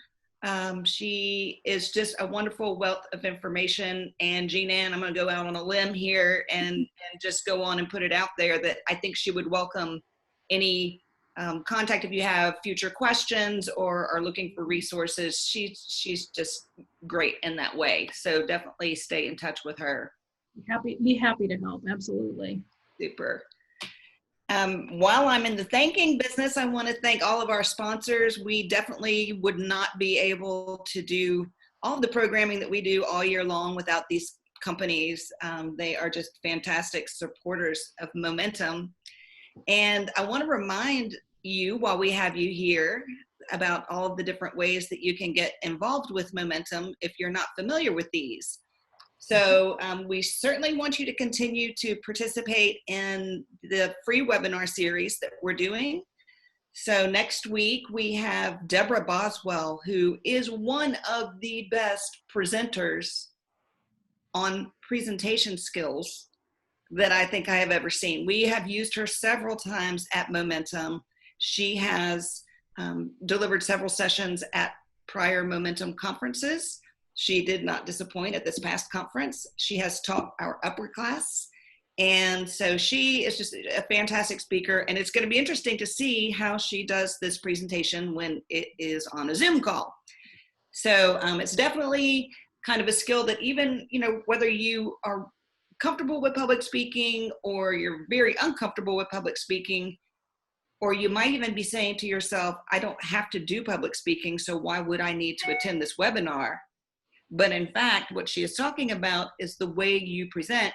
She is just a wonderful wealth of information. And Jean Ann, I'm going to go out on a limb here and just go on and put it out there that I think she would welcome any contact if you have future questions or are looking for resources. She's just great in that way. So definitely stay in touch with her. Be happy to help. Absolutely. Super. While I'm in the thanking business, I want to thank all of our sponsors. We definitely would not be able to do all of the programming that we do all year long without these companies. They are just fantastic supporters of Momentum. And I want to remind you, while we have you here, about all of the different ways that you can get involved with Momentum if you're not familiar with these. So we certainly want you to continue to participate in the free webinar series that we're doing. So next week we have Deborah Boswell, who is one of the best presenters on presentation skills that I think I have ever seen. We have used her several times at Momentum. She has delivered several sessions at prior Momentum conferences. She did not disappoint at this past conference. She has taught our upper class. And so she is just a fantastic speaker. And it's going to be interesting to see how she does this presentation when it is on a Zoom call. So it's definitely kind of a skill that even, whether you are comfortable with public speaking or you're very uncomfortable with public speaking, or you might even be saying to yourself, I don't have to do public speaking, so why would I need to attend this webinar? But in fact, what she is talking about is the way you present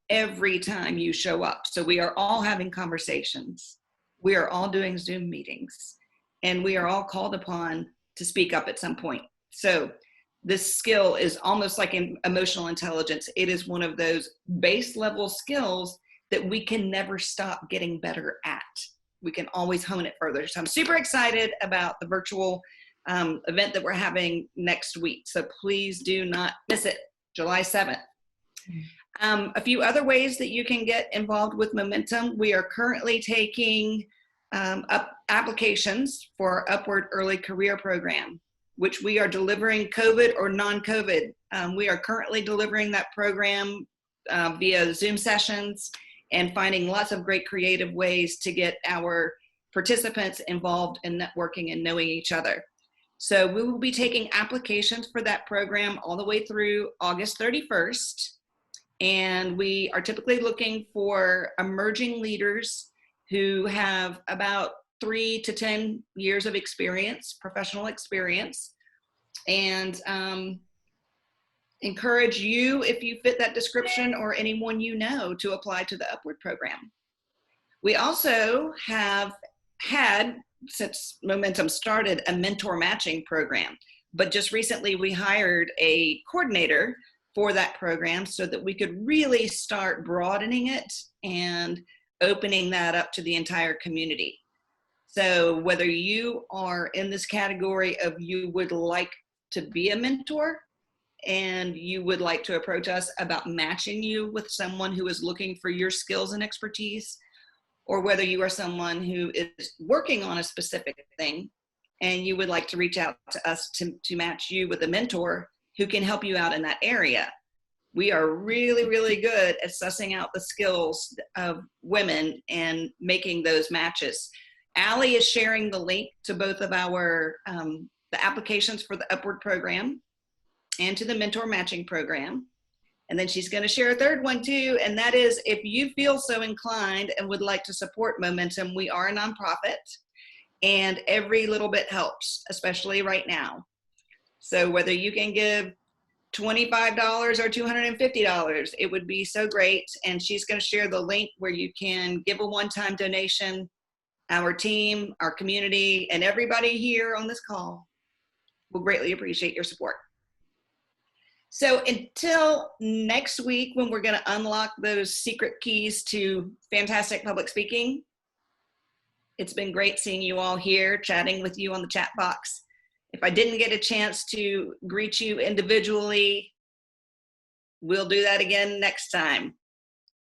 every time you show up. So we are all having conversations. We are all doing Zoom meetings, and we are all called upon to speak up at some point. So this skill is almost like emotional intelligence. It is one of those base level skills that we can never stop getting better at. We can always hone it further. So I'm super excited about the virtual event that we're having next week. So please do not miss it, July 7th. A few other ways that you can get involved with Momentum. We are currently taking up applications for our Upward Early Career Program, which we are delivering COVID or non-COVID. We are currently delivering that program via Zoom sessions and finding lots of great creative ways to get our participants involved in networking and knowing each other. So we will be taking applications for that program all the way through August 31st. And we are typically looking for emerging leaders who have about 3 to 10 years of experience, professional experience, and encourage you, if you fit that description, or anyone you know, to apply to the Upward program. We also have had, since Momentum started, a mentor matching program, but just recently we hired a coordinator for that program so that we could really start broadening it and opening that up to the entire community. So whether you are in this category of you would like to be a mentor and you would like to approach us about matching you with someone who is looking for your skills and expertise, or whether you are someone who is working on a specific thing and you would like to reach out to us to match you with a mentor who can help you out in that area. We are really, really good at sussing out the skills of women and making those matches. Allie is sharing the link to both of our the applications for the Upward program and to the mentor matching program. And then she's going to share a third one too, and that is, if you feel so inclined and would like to support Momentum, we are a nonprofit and every little bit helps, especially right now. So whether you can give $25 or $250, it would be so great. And she's going to share the link where you can give a one-time donation. Our team, our community, and everybody here on this call will greatly appreciate your support. So until next week, when we're going to unlock those secret keys to fantastic public speaking, it's been great seeing you all here, chatting with you on the chat box. If I didn't get a chance to greet you individually, we'll do that again next time.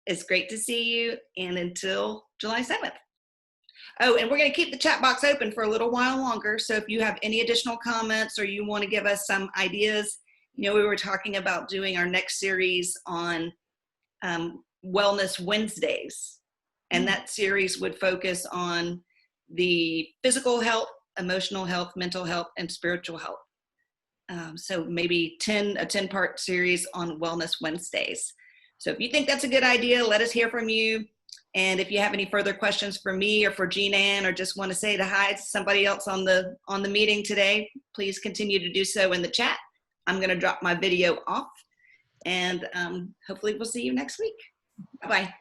It's great to see you, and until July 7th. Oh, and we're going to keep the chat box open for a little while longer. So if you have any additional comments or you want to give us some ideas, you know, we were talking about doing our next series on Wellness Wednesdays. And that series would focus on the physical health, emotional health, mental health, and spiritual health. So maybe a 10-part series on Wellness Wednesdays. So if you think that's a good idea, let us hear from you. And if you have any further questions for me or for Jean Ann, or just want to say hi to somebody else on the meeting today, please continue to do so in the chat. I'm going to drop my video off, and hopefully we'll see you next week. Bye-bye.